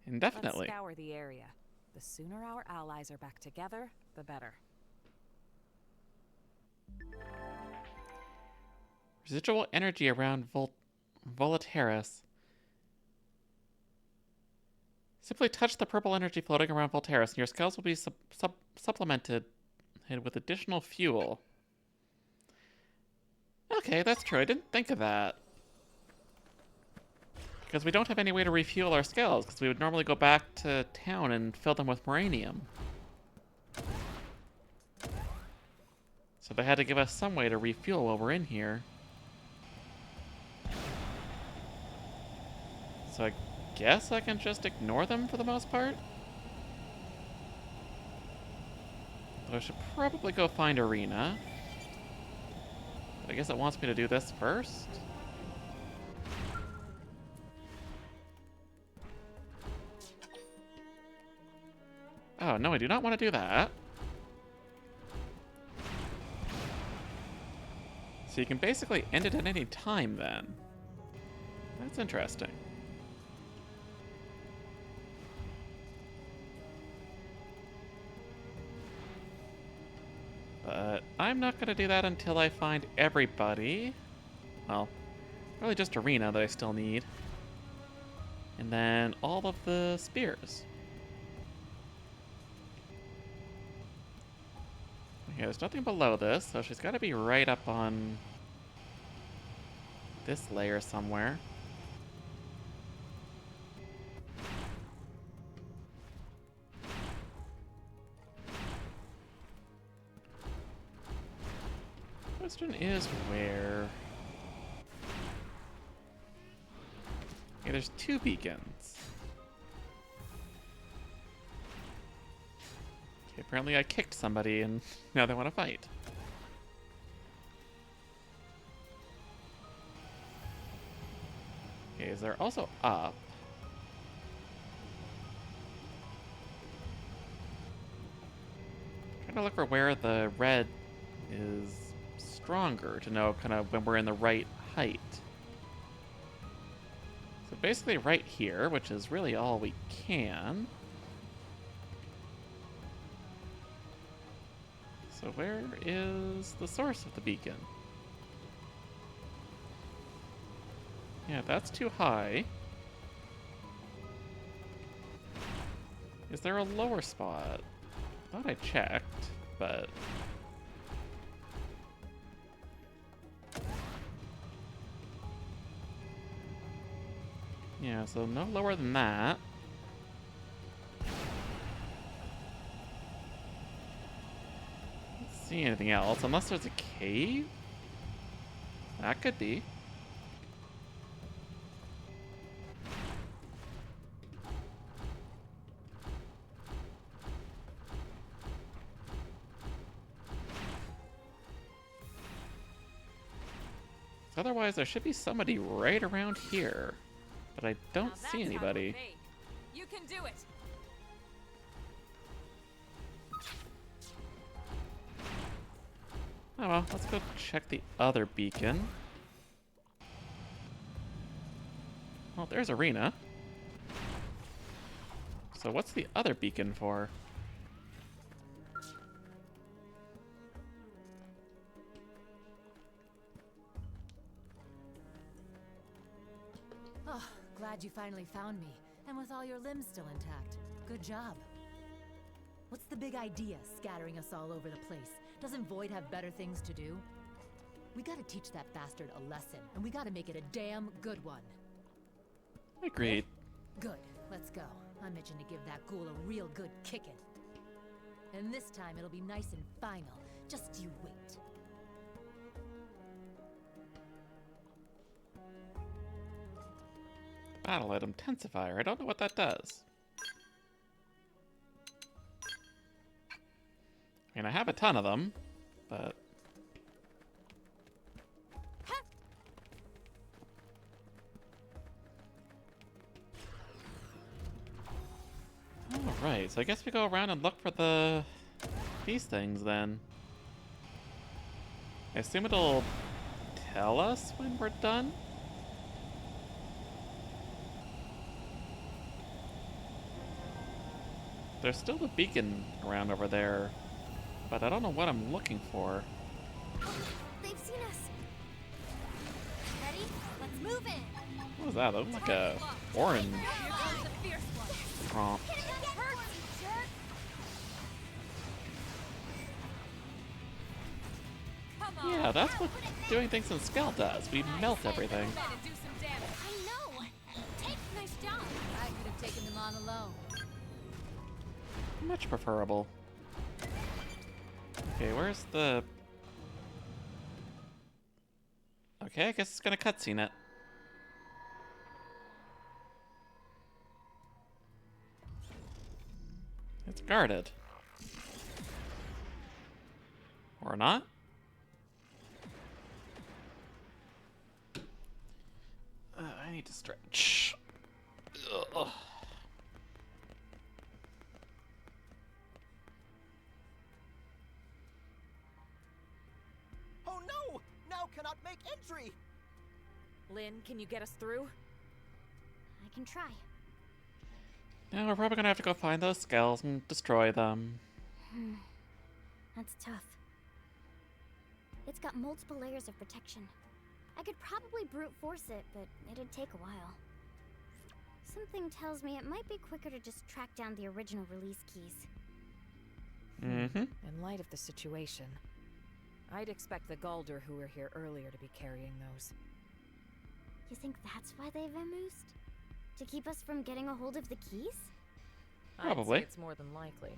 Indefinitely. Let's scour the area. The sooner our allies are back together, the better. Residual energy around Volataris. Simply touch the purple energy floating around Volataris, and your skulls will be supplemented with additional fuel. Okay, that's true. I didn't think of that. Because we don't have any way to refuel our skulls, because we would normally go back to town and fill them with moranium. So they had to give us some way to refuel while we're in here. So I guess I can just ignore them for the most part? But I should probably go find Arena. But I guess it wants me to do this first? Oh, no, I do not want to do that. So you can basically end it at any time, then. That's interesting. I'm not going to do that until I find everybody. Well, really just Arena that I still need. And then all of the spears. Okay, there's nothing below this, so she's got to be right up on this layer somewhere. Question is where? Okay, there's 2 beacons. Okay, apparently I kicked somebody and now they want to fight. Okay, is there also up? Trying to look for where the red is stronger to know kind of when we're in the right height. So basically right here, which is really all we can. So where is the source of the beacon? Yeah, that's too high. Is there a lower spot? I thought I checked, but... yeah, so no lower than that. Don't see anything else, unless there's a cave? That could be. Otherwise, there should be somebody right around here. But I don't see anybody. You can do it. Oh well, let's go check the other beacon. Well, there's Arena. So what's the other beacon for? Oh, glad you finally found me, and with all your limbs still intact. Good job. What's the big idea, scattering us all over the place? Doesn't Void have better things to do? We gotta teach that bastard a lesson, and we gotta make it a damn good one. Agreed. Good, let's go. I'm itching to give that ghoul a real good kicking. And this time it'll be nice and final. Just you wait. Battle item Tensifier. I don't know what that does. I mean, I have a ton of them, but... Alright, so I guess we go around and look for these things then. I assume it'll tell us when we're done? There's still a beacon around over there, but I don't know what I'm looking for. They've seen us. Ready? Let's move in. What was that? That looked like a orange prompt. Yeah, that's what doing things in Skell does. We melt everything. I know. Nice job. I could have taken them on alone. Much preferable. Okay, where's the... okay, I guess it's gonna cutscene it. It's guarded. Or not? I need to stretch. Ugh. Oh no! Now cannot make entry! Lynn, can you get us through? I can try. Now we're probably gonna have to go find those skulls and destroy them. That's tough. It's got multiple layers of protection. I could probably brute force it, but it'd take a while. Something tells me it might be quicker to just track down the original release keys. In light of the situation, I'd expect the Galder who were here earlier to be carrying those. You think that's why they vamoosed? To keep us from getting a hold of the keys? Probably. I'd say it's more than likely.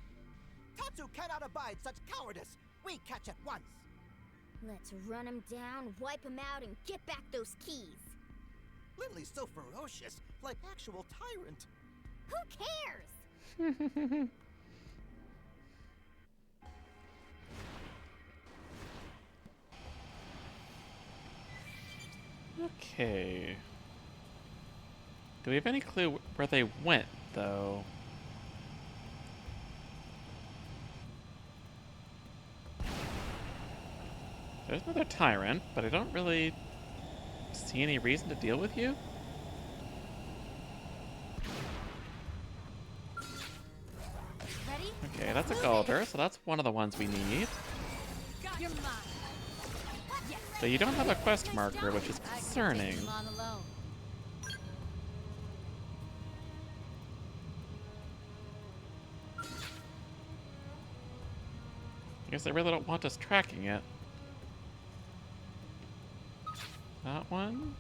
Tatsu cannot abide such cowardice. We catch at once. Let's run him down, wipe him out, and get back those keys. Lindley's so ferocious, like actual tyrant. Who cares? Okay. Do we have any clue where they went, though? There's another tyrant, but I don't really see any reason to deal with you. Ready? Okay, that's a Galder, so that's one of the ones we need. You're mine. So you don't have a quest marker, which is concerning. I guess I really don't want us tracking it. That one?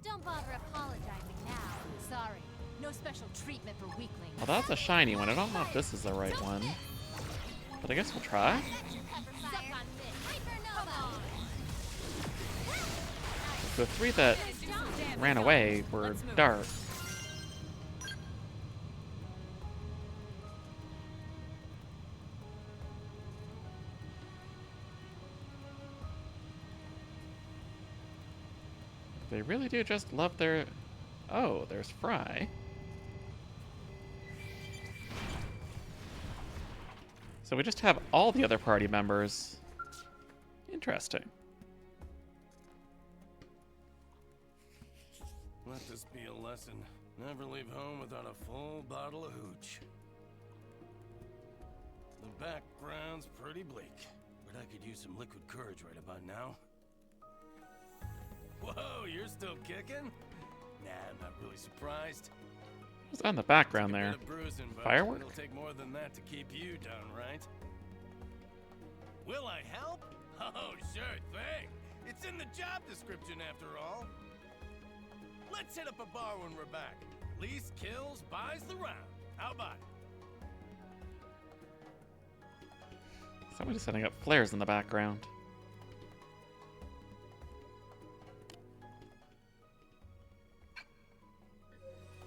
Don't bother apologizing now. Sorry. No special treatment for weaklings. Well, that's a shiny one. I don't know if this is the right one. But I guess we'll try. The three that ran away were dark. They really do just love their... Oh, there's Fry. So we just have all the other party members. Interesting. Let this be a lesson. Never leave home without a full bottle of hooch. The background's pretty bleak, but I could use some liquid courage right about now. Whoa, you're still kicking? Nah, I'm not really surprised. What's on the background there? Bruising, Firework? It'll take more than that to keep you down, right? Will I help? Oh, sure thing. It's in the job description after all. Let's hit up a bar when we're back. Least kills buys the round. How about it? Somebody's setting up flares in the background.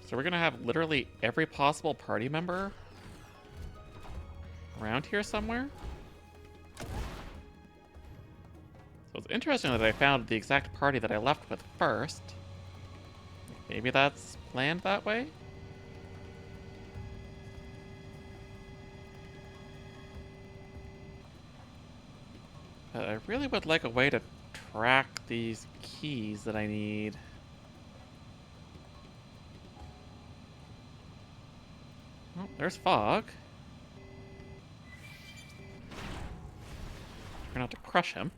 So we're gonna have literally every possible party member around here somewhere? So it's interesting that I found the exact party that I left with first. Maybe that's planned that way? But I really would like a way to track these keys that I need. Oh, there's Fog. We're gonna have to crush him.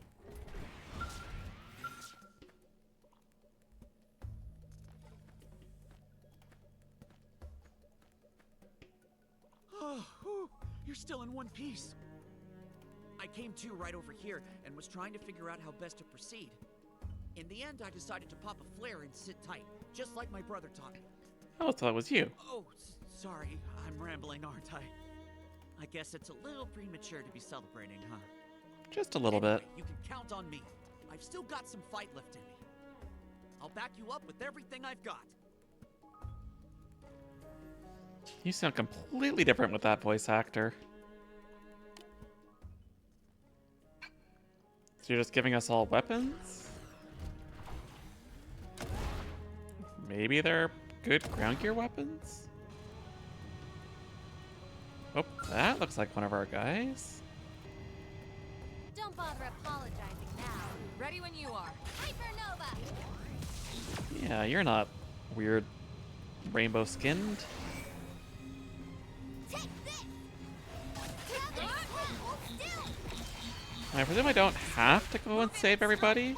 Oh, whew, you're still in one piece. I came to right over here and was trying to figure out how best to proceed. In the end, I decided to pop a flare and sit tight, just like my brother taught me. Oh, so that was you. Oh, sorry, I'm rambling, aren't I? I guess it's a little premature to be celebrating, huh? Just a little bit. You can count on me. I've still got some fight left in me. I'll back you up with everything I've got. You sound completely different with that voice actor. So you're just giving us all weapons? Maybe they're good ground gear weapons? Oh, that looks like one of our guys. Don't bother apologizing now. Ready when you are. Hypernova! Yeah, you're not weird rainbow skinned. I presume I don't have to go and save everybody,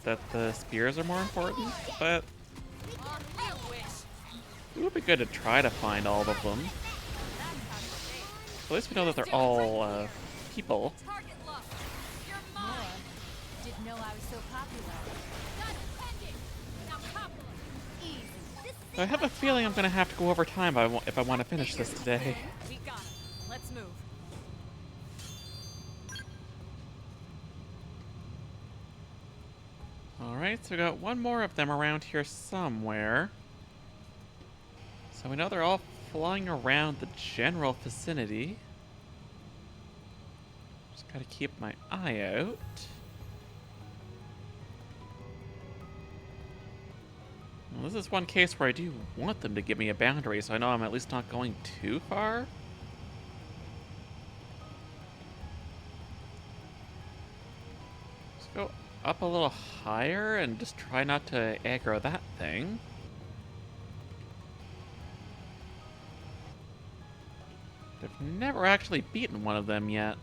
that the spears are more important, but it would be good to try to find all of them. At least we know that they're all people. Didn't know I was so popular. So I have a feeling I'm going to have to go over time if I want to finish this today. We got it. Let's move. Alright, so we got one more of them around here somewhere. So we know they're all flying around the general vicinity. Just gotta keep my eye out. Well, this is one case where I do want them to give me a boundary, so I know I'm at least not going too far. Let's go up a little higher and just try not to aggro that thing. I've never actually beaten one of them yet.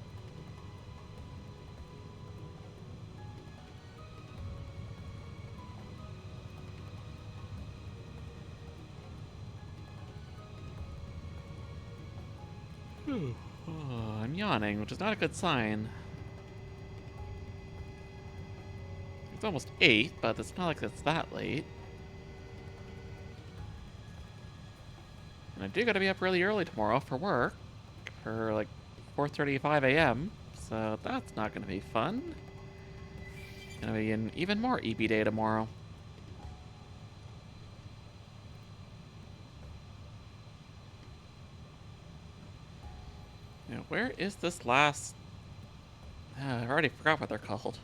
Whew. Oh, I'm yawning, which is not a good sign. It's almost 8, but it's not like it's that late. And I do gotta be up really early tomorrow for work. For like 4:35 a.m. So that's not gonna be fun. Gonna be an even more EB day tomorrow. Now, where is this last... I already forgot what they're called.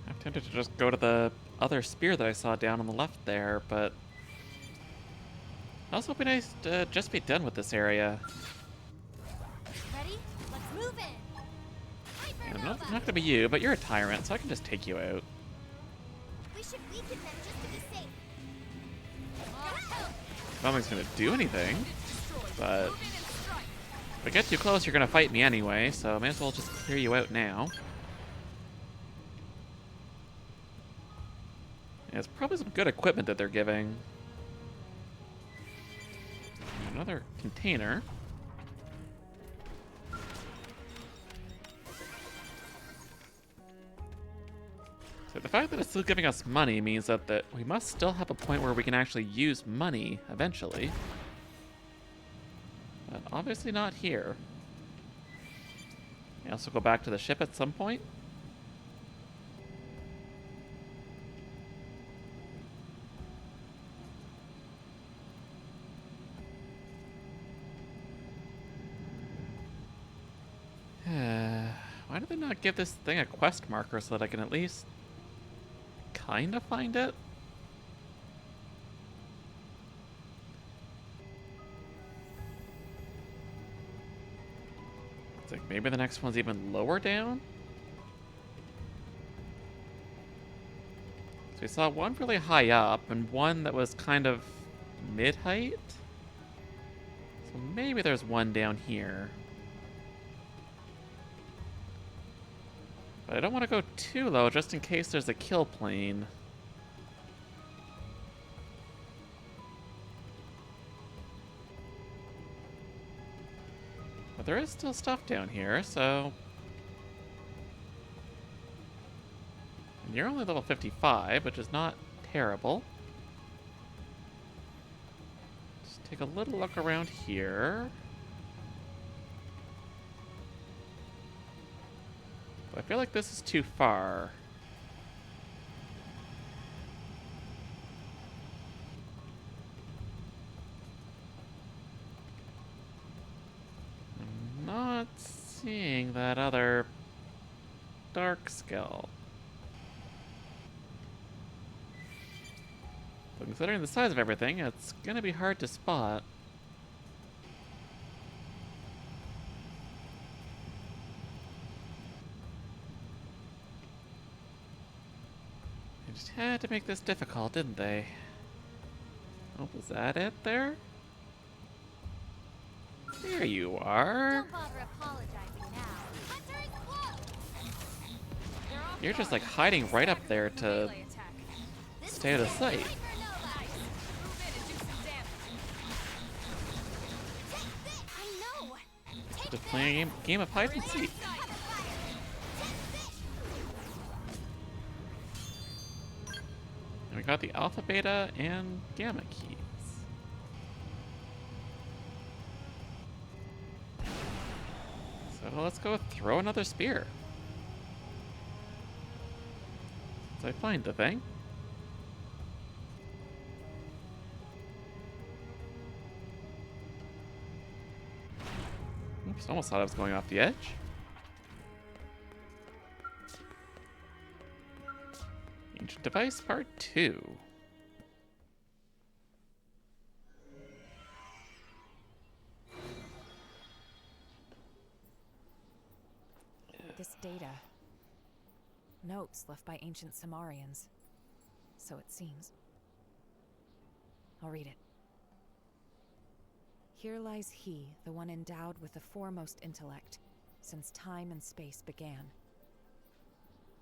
I'm tempted to just go to the other spear that I saw down on the left there, but... Also, it'd be nice to just be done with this area. Ready? Let's move in. I'm not gonna be you, but you're a tyrant, so I can just take you out. We should weaken them just to be safe. Nothing's gonna do anything, but if I get too close, you're gonna fight me anyway, so I may as well just clear you out now. Yeah, it's probably some good equipment that they're giving. Another container. So the fact that it's still giving us money means that we must still have a point where we can actually use money eventually. But obviously not here. May also go back to the ship at some point. Why did they not give this thing a quest marker so that I can at least kind of find it? It's like maybe the next one's even lower down? So we saw one really high up and one that was kind of mid-height. So maybe there's one down here. But I don't want to go too low, just in case there's a kill plane. But there is still stuff down here, so... And you're only level 55, which is not terrible. Just take a little look around here. I feel like this is too far. I'm not seeing that other dark skull. But considering the size of everything, it's gonna be hard to spot. Just had to make this difficult, didn't they? Oh, was that it there? There you are. Don't bother apologizing now. Hunter is close. You're just like hiding right up there to stay out of sight. I know. Just playing a game of hide and seek. And we got the alpha, beta, and gamma keys. So let's go throw another spear. Did I find the thing? Oops, almost thought I was going off the edge. Ancient Device Part 2. This data. Notes left by ancient Samarians. So it seems. I'll read it. Here lies he, the one endowed with the foremost intellect, since time and space began.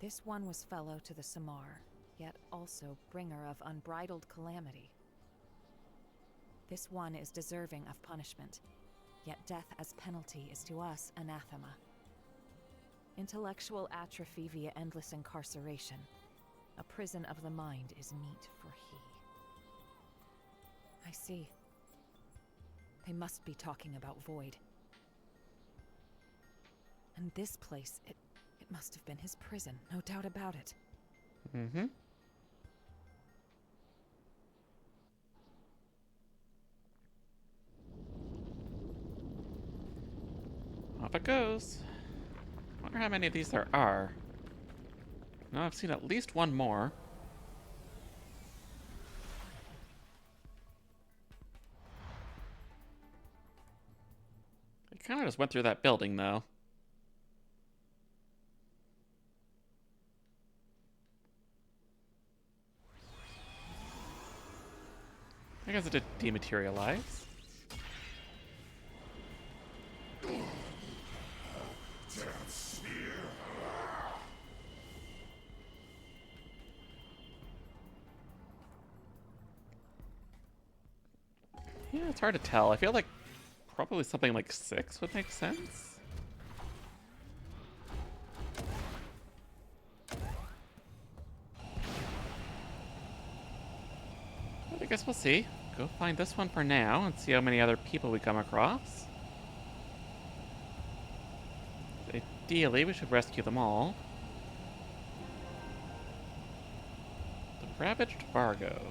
This one was fellow to the Samar, yet also bringer of unbridled calamity. This one is deserving of punishment, yet death as penalty is to us anathema. Intellectual atrophy via endless incarceration. A prison of the mind is meet for he. I see. They must be talking about Void. And this place, it must have been his prison, no doubt about it. Mm-hmm. Off it goes. Wonder how many of these there are. No, I've seen at least one more. They kind of just went through that building, though. I guess it did dematerialize. Yeah, it's hard to tell. I feel like probably something like 6 would make sense. But I guess we'll see. Go find this one for now and see how many other people we come across. Ideally, we should rescue them all. The Ravaged Fargo.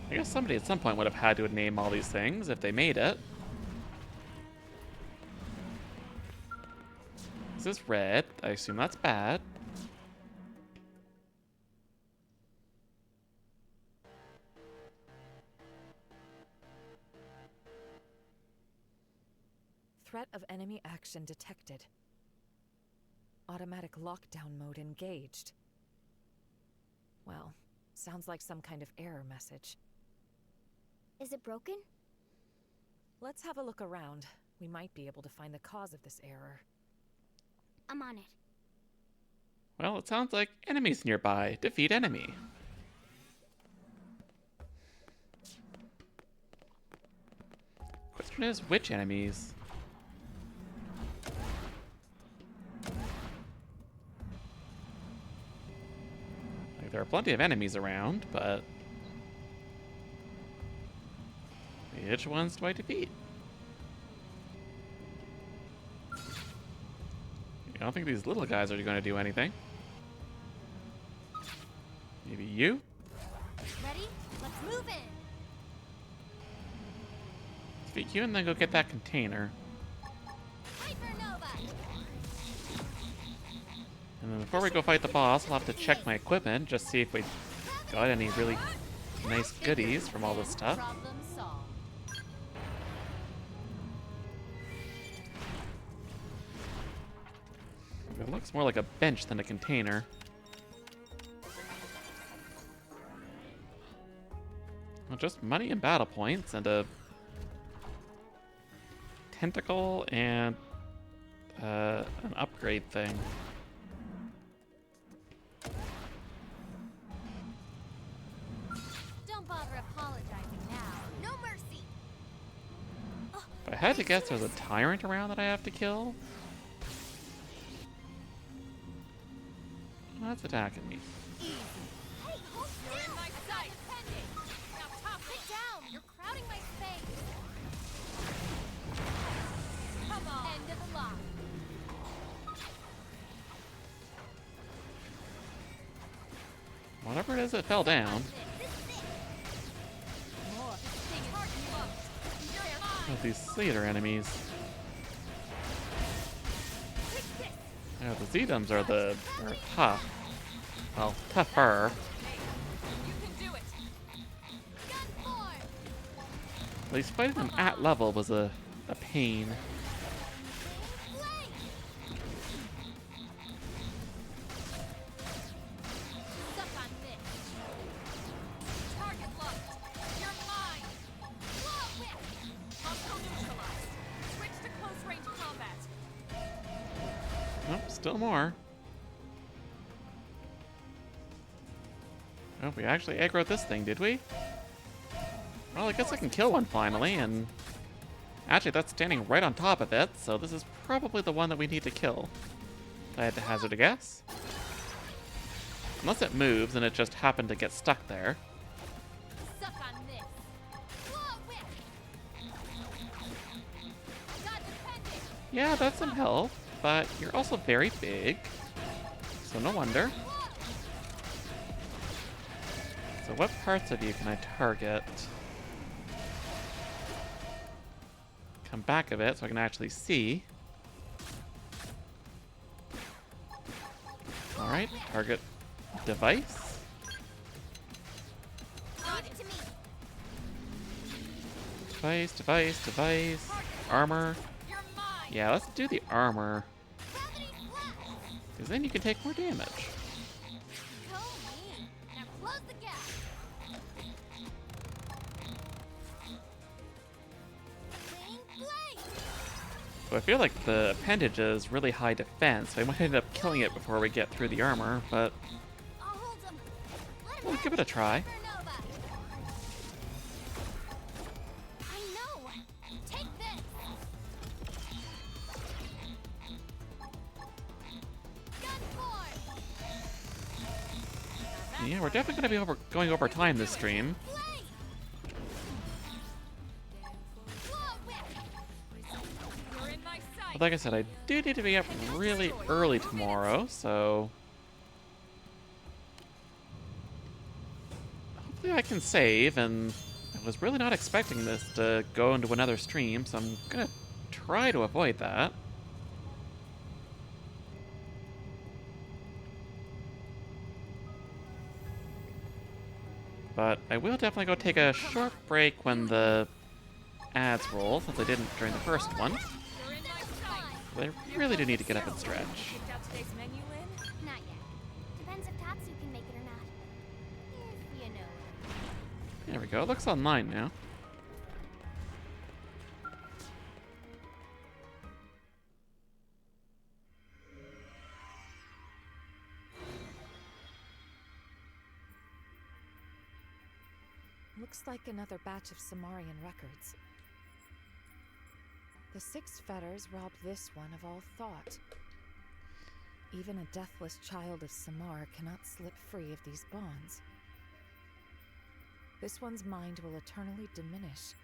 I guess somebody at some point would have had to name all these things if they made it. This is red. I assume that's bad. Threat of enemy action detected. Automatic lockdown mode engaged. Well, sounds like some kind of error message. Is it broken? Let's have a look around. We might be able to find the cause of this error. I'm on it. Well, it sounds like enemies nearby. Defeat enemy. Question is, which enemies? Like, there are plenty of enemies around, but which ones do I defeat? I don't think these little guys are going to do anything. Maybe you? Ready? Let's move in. Defeat you and then go get that container. And then before we go fight the boss, I'll have to check my equipment, just see if we got any really nice goodies from all this stuff. It looks more like a bench than a container. Well, just money and battle points and a tentacle and an upgrade thing. Don't bother apologizing now. No mercy. If I had to guess, there's a tyrant around that I have to kill. Well, that's attacking me. Hey, hold still. You're in my sight. Now top, sit down. You're crowding my space. Come on. End of the line. Whatever it is that fell down. Oh, these Slater enemies. Oh, the Zedums are tough. Well, tougher. At least fighting them at level was a pain. Nope, still more. Oh, we actually aggroed this thing, did we? Well, I guess I can kill one finally, and... Actually, that's standing right on top of it, so this is probably the one that we need to kill. If I had to hazard a guess. Unless it moves and it just happened to get stuck there. Yeah, that's some health, but you're also very big, so no wonder. So what parts of you can I target? Come back a bit so I can actually see. Alright, target device. Device. Armor. Yeah, let's do the armor. Because then you can take more damage. So I feel like the appendage is really high defense, so I might end up killing it before we get through the armor, but we'll give it a try. Yeah, we're definitely going to be going over time this stream. But like I said, I do need to be up really early tomorrow, so... Hopefully I can save, and I was really not expecting this to go into another stream, so I'm going to try to avoid that. But I will definitely go take a short break when the ads roll, since I didn't during the first one. But I really do need to get up and stretch. Not yet. Depends if Tatsu can make it or not. If you know. There we go. It looks online now. Looks like another batch of Samarian records. The 6 fetters robbed this one of all thought. Even a deathless child of Samar cannot slip free of these bonds. This one's mind will eternally diminish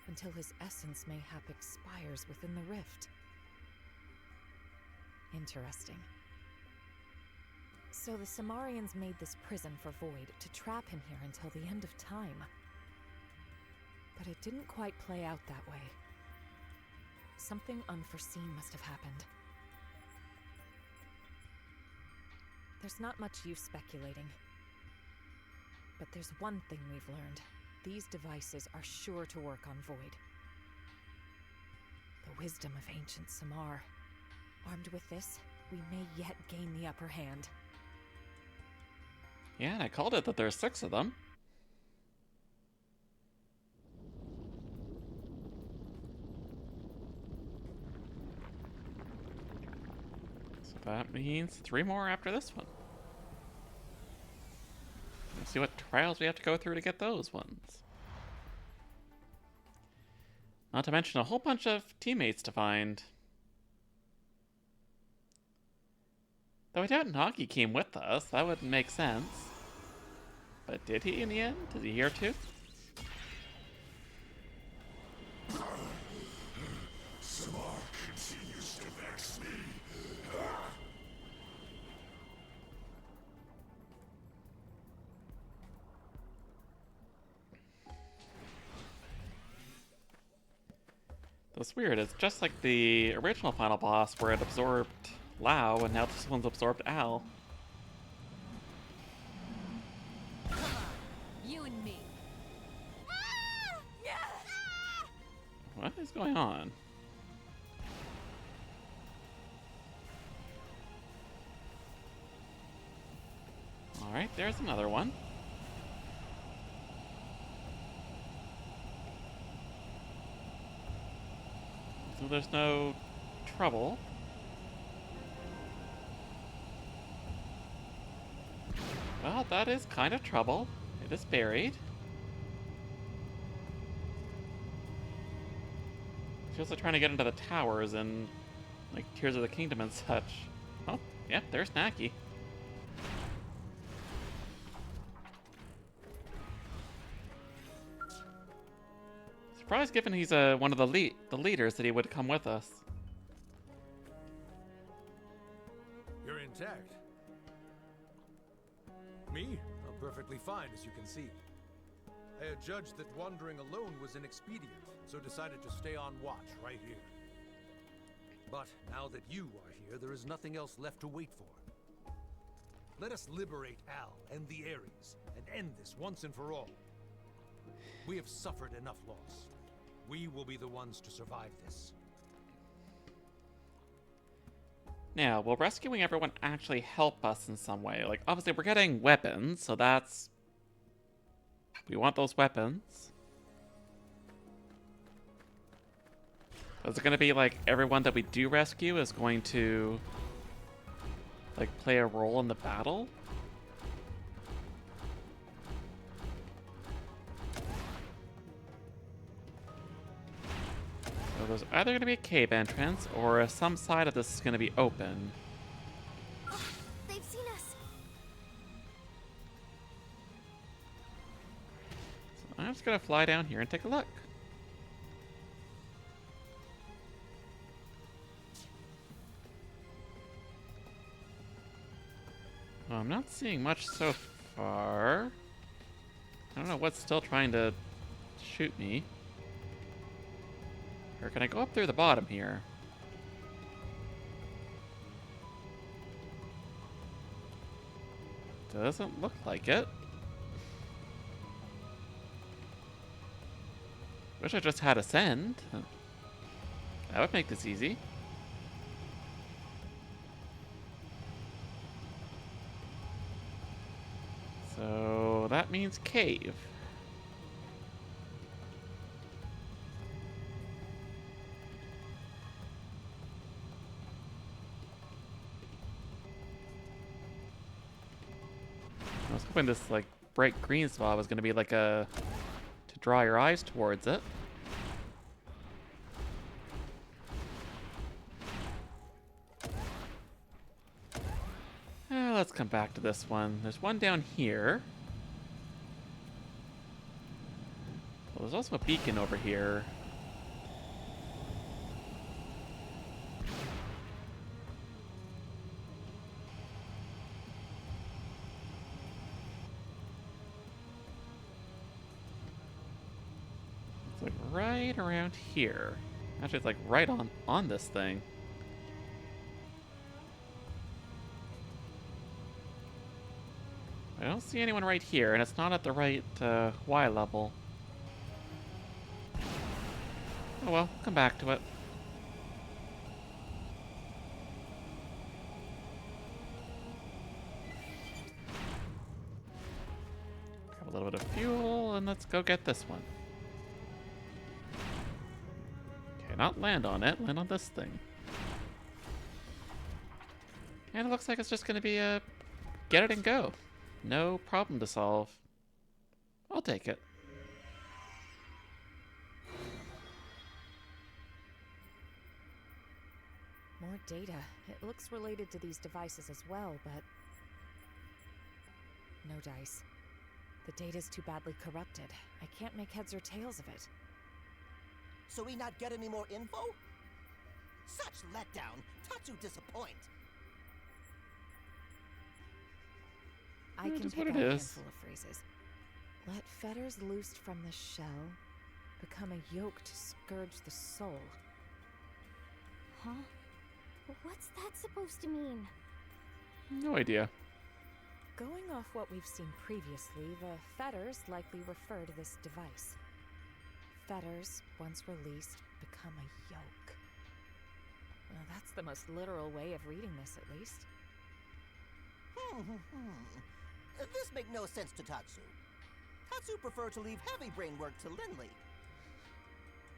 until his essence mayhap expires within the rift. Interesting. So the Samarians made this prison for Void to trap him here until the end of time. But it didn't quite play out that way. Something unforeseen must have happened. There's not much use speculating. But there's one thing we've learned. These devices are sure to work on Void. The wisdom of ancient Samar. Armed with this, we may yet gain the upper hand. Yeah, and I called it that there's 6 of them. So that means 3 more after this one. Let's see what trials we have to go through to get those ones. Not to mention a whole bunch of teammates to find. Though I doubt Nagi came with us, that wouldn't make sense. But did he in the end? Is he here too? Samar continues to vex me. That's weird. It's just like the original final boss where it absorbed Lao, and now this one's absorbed Al. Come on, you and me. What is going on? Alright, there's another one. So there's no trouble. Well, that is kind of trouble. It is buried. Feels like trying to get into the towers and like Tears of the Kingdom and such. Oh, yeah, there's Naki. Surprised, given he's one of the leaders, that he would come with us. You're intact. Me? I'm perfectly fine, as you can see. I had judged that wandering alone was inexpedient, so decided to stay on watch right here. But now that you are here, there is nothing else left to wait for. Let us liberate Al and the Ares, and end this once and for all. We have suffered enough loss. We will be the ones to survive this. Now, will rescuing everyone actually help us in some way? Like, obviously we're getting weapons, so that's... We want those weapons. Is it going to be like everyone that we do rescue is going to like play a role in the battle? So there's either going to be a cave entrance or some side of this is going to be open. They've seen us. So I'm just going to fly down here and take a look. Well, I'm not seeing much so far. I don't know what's still trying to shoot me. Or can I go up through the bottom here? Doesn't look like it. Wish I just had ascend. That would make this easy. So that means cave. I was hoping this like bright green spot was going to be like a to draw your eyes towards it. Let's come back to this one. There's one down here. Well, there's also a beacon over here. It's like right around here. Actually, it's like right on this thing. I don't see anyone right here, and it's not at the right Y level. Oh well, come back to it. little bit of fuel, and let's go get this one. Okay, not land on it, land on this thing. And it looks like it's just gonna be a get it and go. No problem to solve. I'll take it. More data. It looks related to these devices as well, but... no dice. The data's too badly corrupted. I can't make heads or tails of it. So we not get any more info? Such letdown. Tatsu disappoint. I can pick out a handful of phrases. Let fetters loosed from the shell become a yoke to scourge the soul. Huh? What's that supposed to mean? No idea. Going off what we've seen previously, the fetters likely refer to this device. Fetters, once released, become a yoke. Well, that's the most literal way of reading this, at least. This make no sense to Tatsu. Tatsu prefer to leave heavy brain work to Lindley.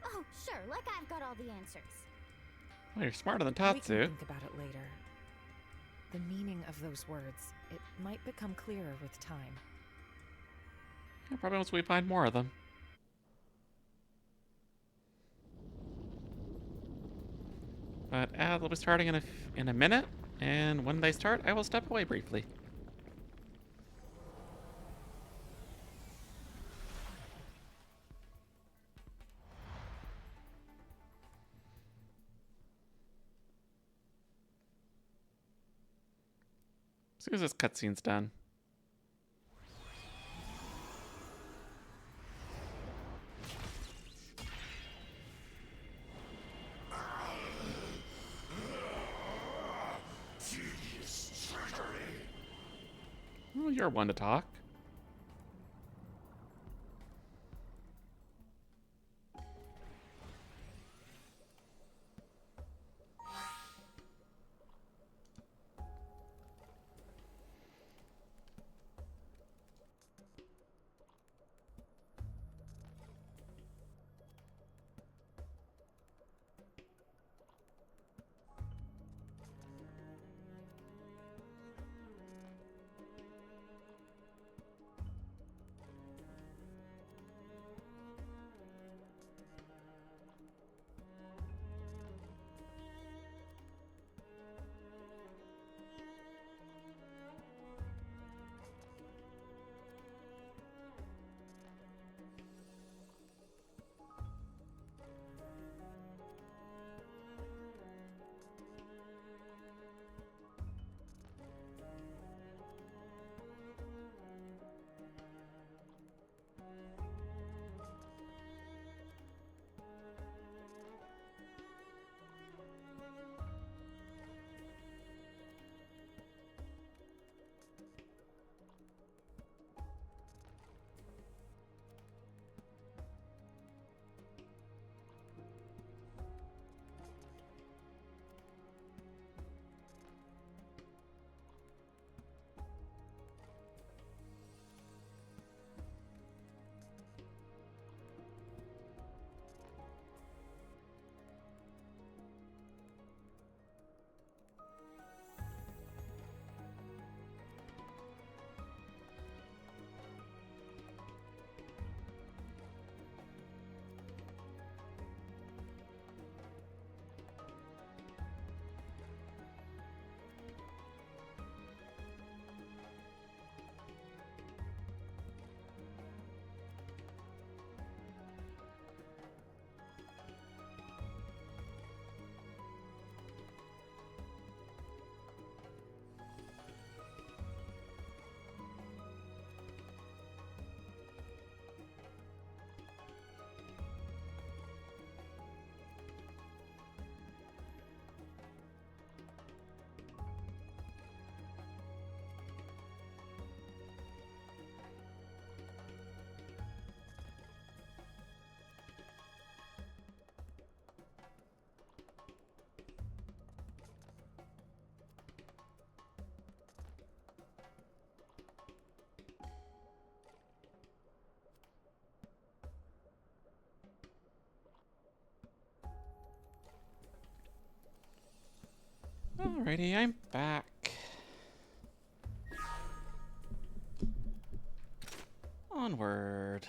Oh, sure, like I've got all the answers. Well, you're smarter than We can Tatsu. think about it later. The meaning of those words, it might become clearer with time. Yeah, probably once we find more of them. But they'll be starting in a minute, and when they start, I will step away briefly. As soon as this cutscene's done. Well, you're one to talk. Alrighty, I'm back. Onward.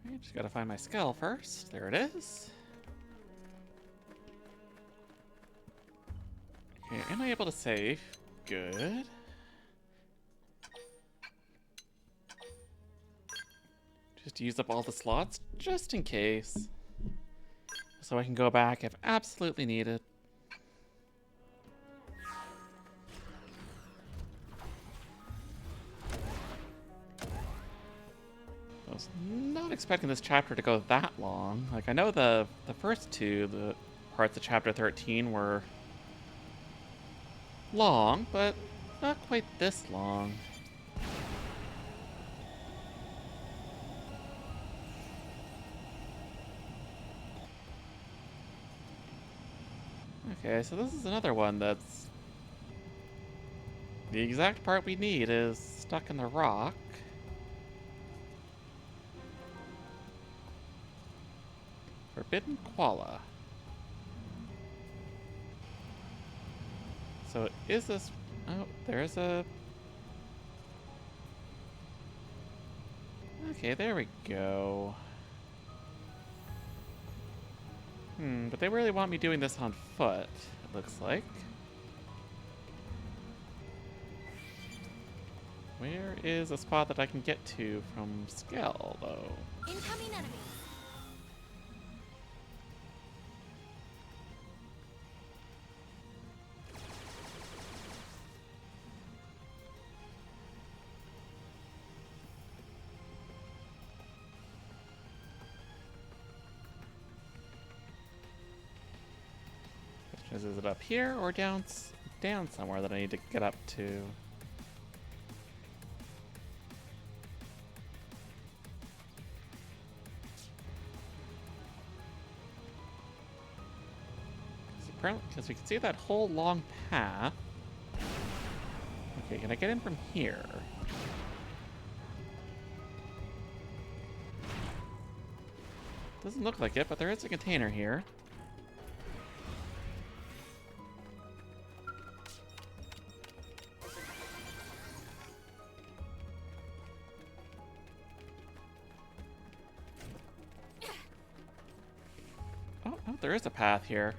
I just gotta find my skull first. There it is. Okay, am I able to save? Good. Just use up all the slots, just in case. So I can go back if absolutely needed. I was not expecting this chapter to go that long. Like, I know the first two, the parts of chapter 13 were long, but not quite this long. Okay, so this is another one that's... The exact part we need is stuck in the rock. Forbidden Koala. So is this... Oh, there's a... Okay, there we go. But they really want me doing this on foot, it looks like. Where is a spot that I can get to from Skell, though? Incoming enemies. Is it up here or down somewhere that I need to get up to? Because we can see that whole long path. Okay, can I get in from here? Doesn't look like it, but there is a container here. Oh, there is a path here.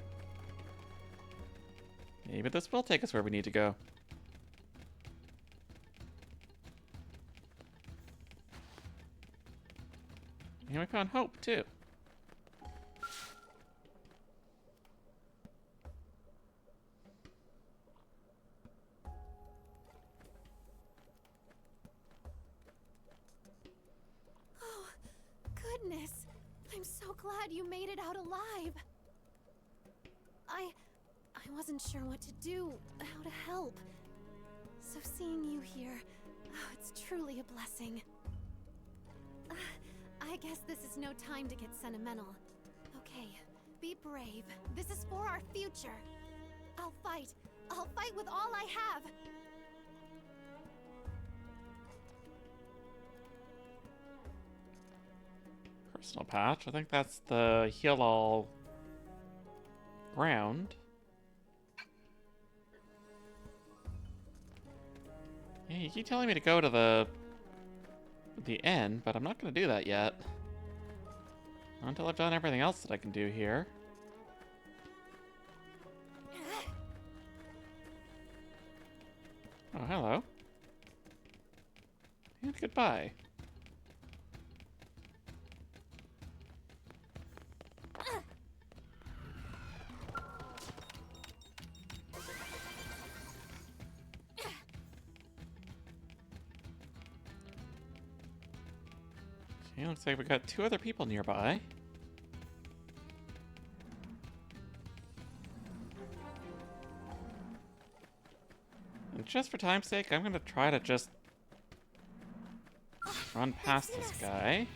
Maybe this will take us where we need to go. And we found hope, too. Oh, goodness. I'm so glad you made it out alive. I wasn't sure what to do, how to help. So seeing you here, it's truly a blessing. I guess this is no time to get sentimental. Okay, be brave. This is for our future. I'll fight. I'll fight with all I have. Personal patch. I think that's the heal all ground. Yeah, you keep telling me to go to the end, but I'm not going to do that yet. Not until I've done everything else that I can do here. Oh, hello. And goodbye. Okay, looks like we got 2 other people nearby. And just for time's sake, I'm gonna try to just run past this guy.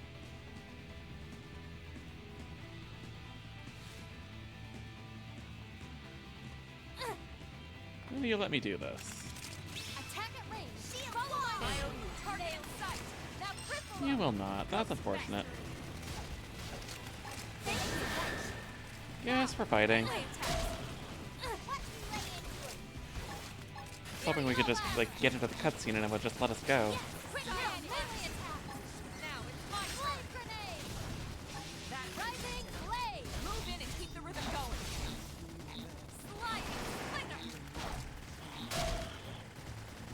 Will you let me do this? Attack at range. Follow my target in sight. Now cripple. You will not. That's unfortunate. Yes, we're fighting. hoping we could just, like, get into the cutscene and it would just let us go.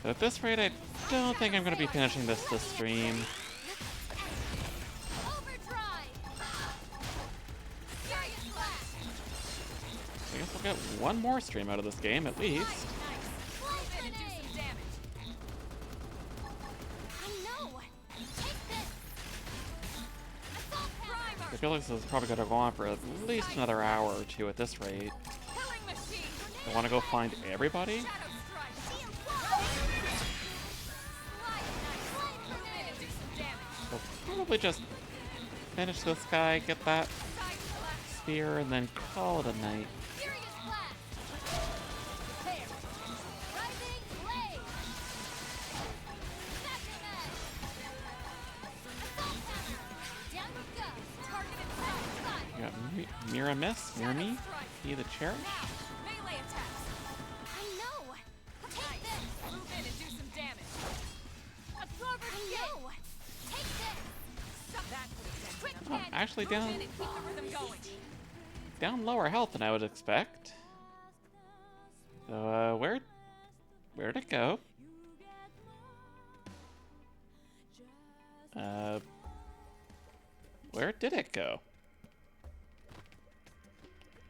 But at this rate, I don't think I'm going to be finishing this stream. I guess we'll get one more stream out of this game, at least. I feel like this is probably going to go on for at least another hour or two at this rate. I want to go find everybody? So probably just finish this guy, get that spear, and then call it a night. You got Mira Miss, Mirami, He the Cherish. Oh, actually down lower health than I would expect. So, where'd it go? Where did it go?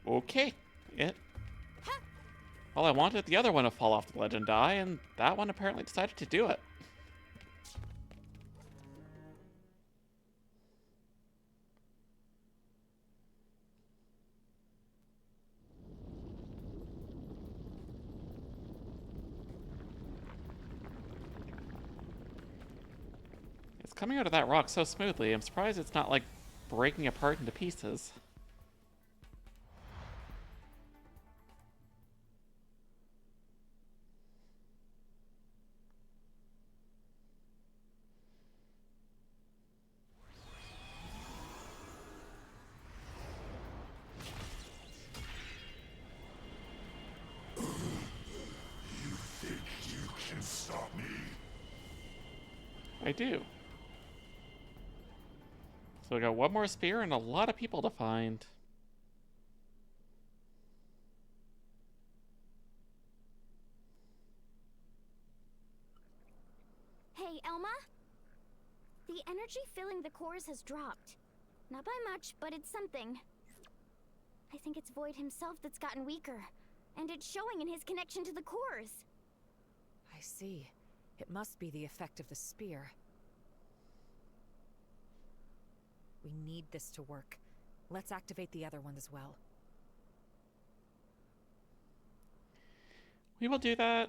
Okay, well, I wanted the other one to fall off the ledge and die, and that one apparently decided to do it. It's coming out of that rock so smoothly, I'm surprised it's not, like, breaking apart into pieces. I do. So we got one more spear and a lot of people to find. Hey, Elma? The energy filling the cores has dropped. Not by much, but it's something. I think it's Void himself that's gotten weaker. And it's showing in his connection to the cores. I see. It must be the effect of the spear. We need this to work. Let's activate the other one as well. We will do that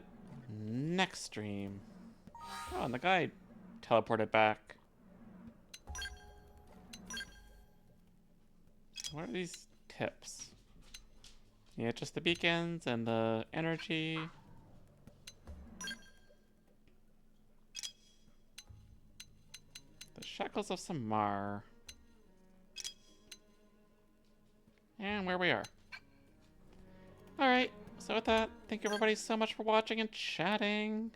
next stream. Oh, and the guy teleported back. What are these tips? Yeah, just the beacons and the energy. The Shackles of Samar. And where we are. Alright, so with that, thank you everybody so much for watching and chatting.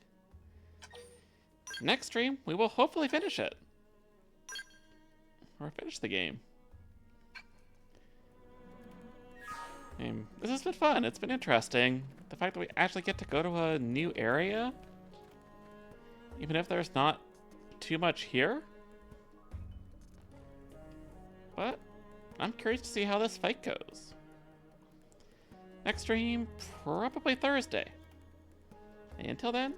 Next stream, we will hopefully finish it. Or finish the game. This has been fun, it's been interesting. The fact that we actually get to go to a new area, even if there's not too much here. But I'm curious to see how this fight goes. Next stream, probably Thursday. And until then,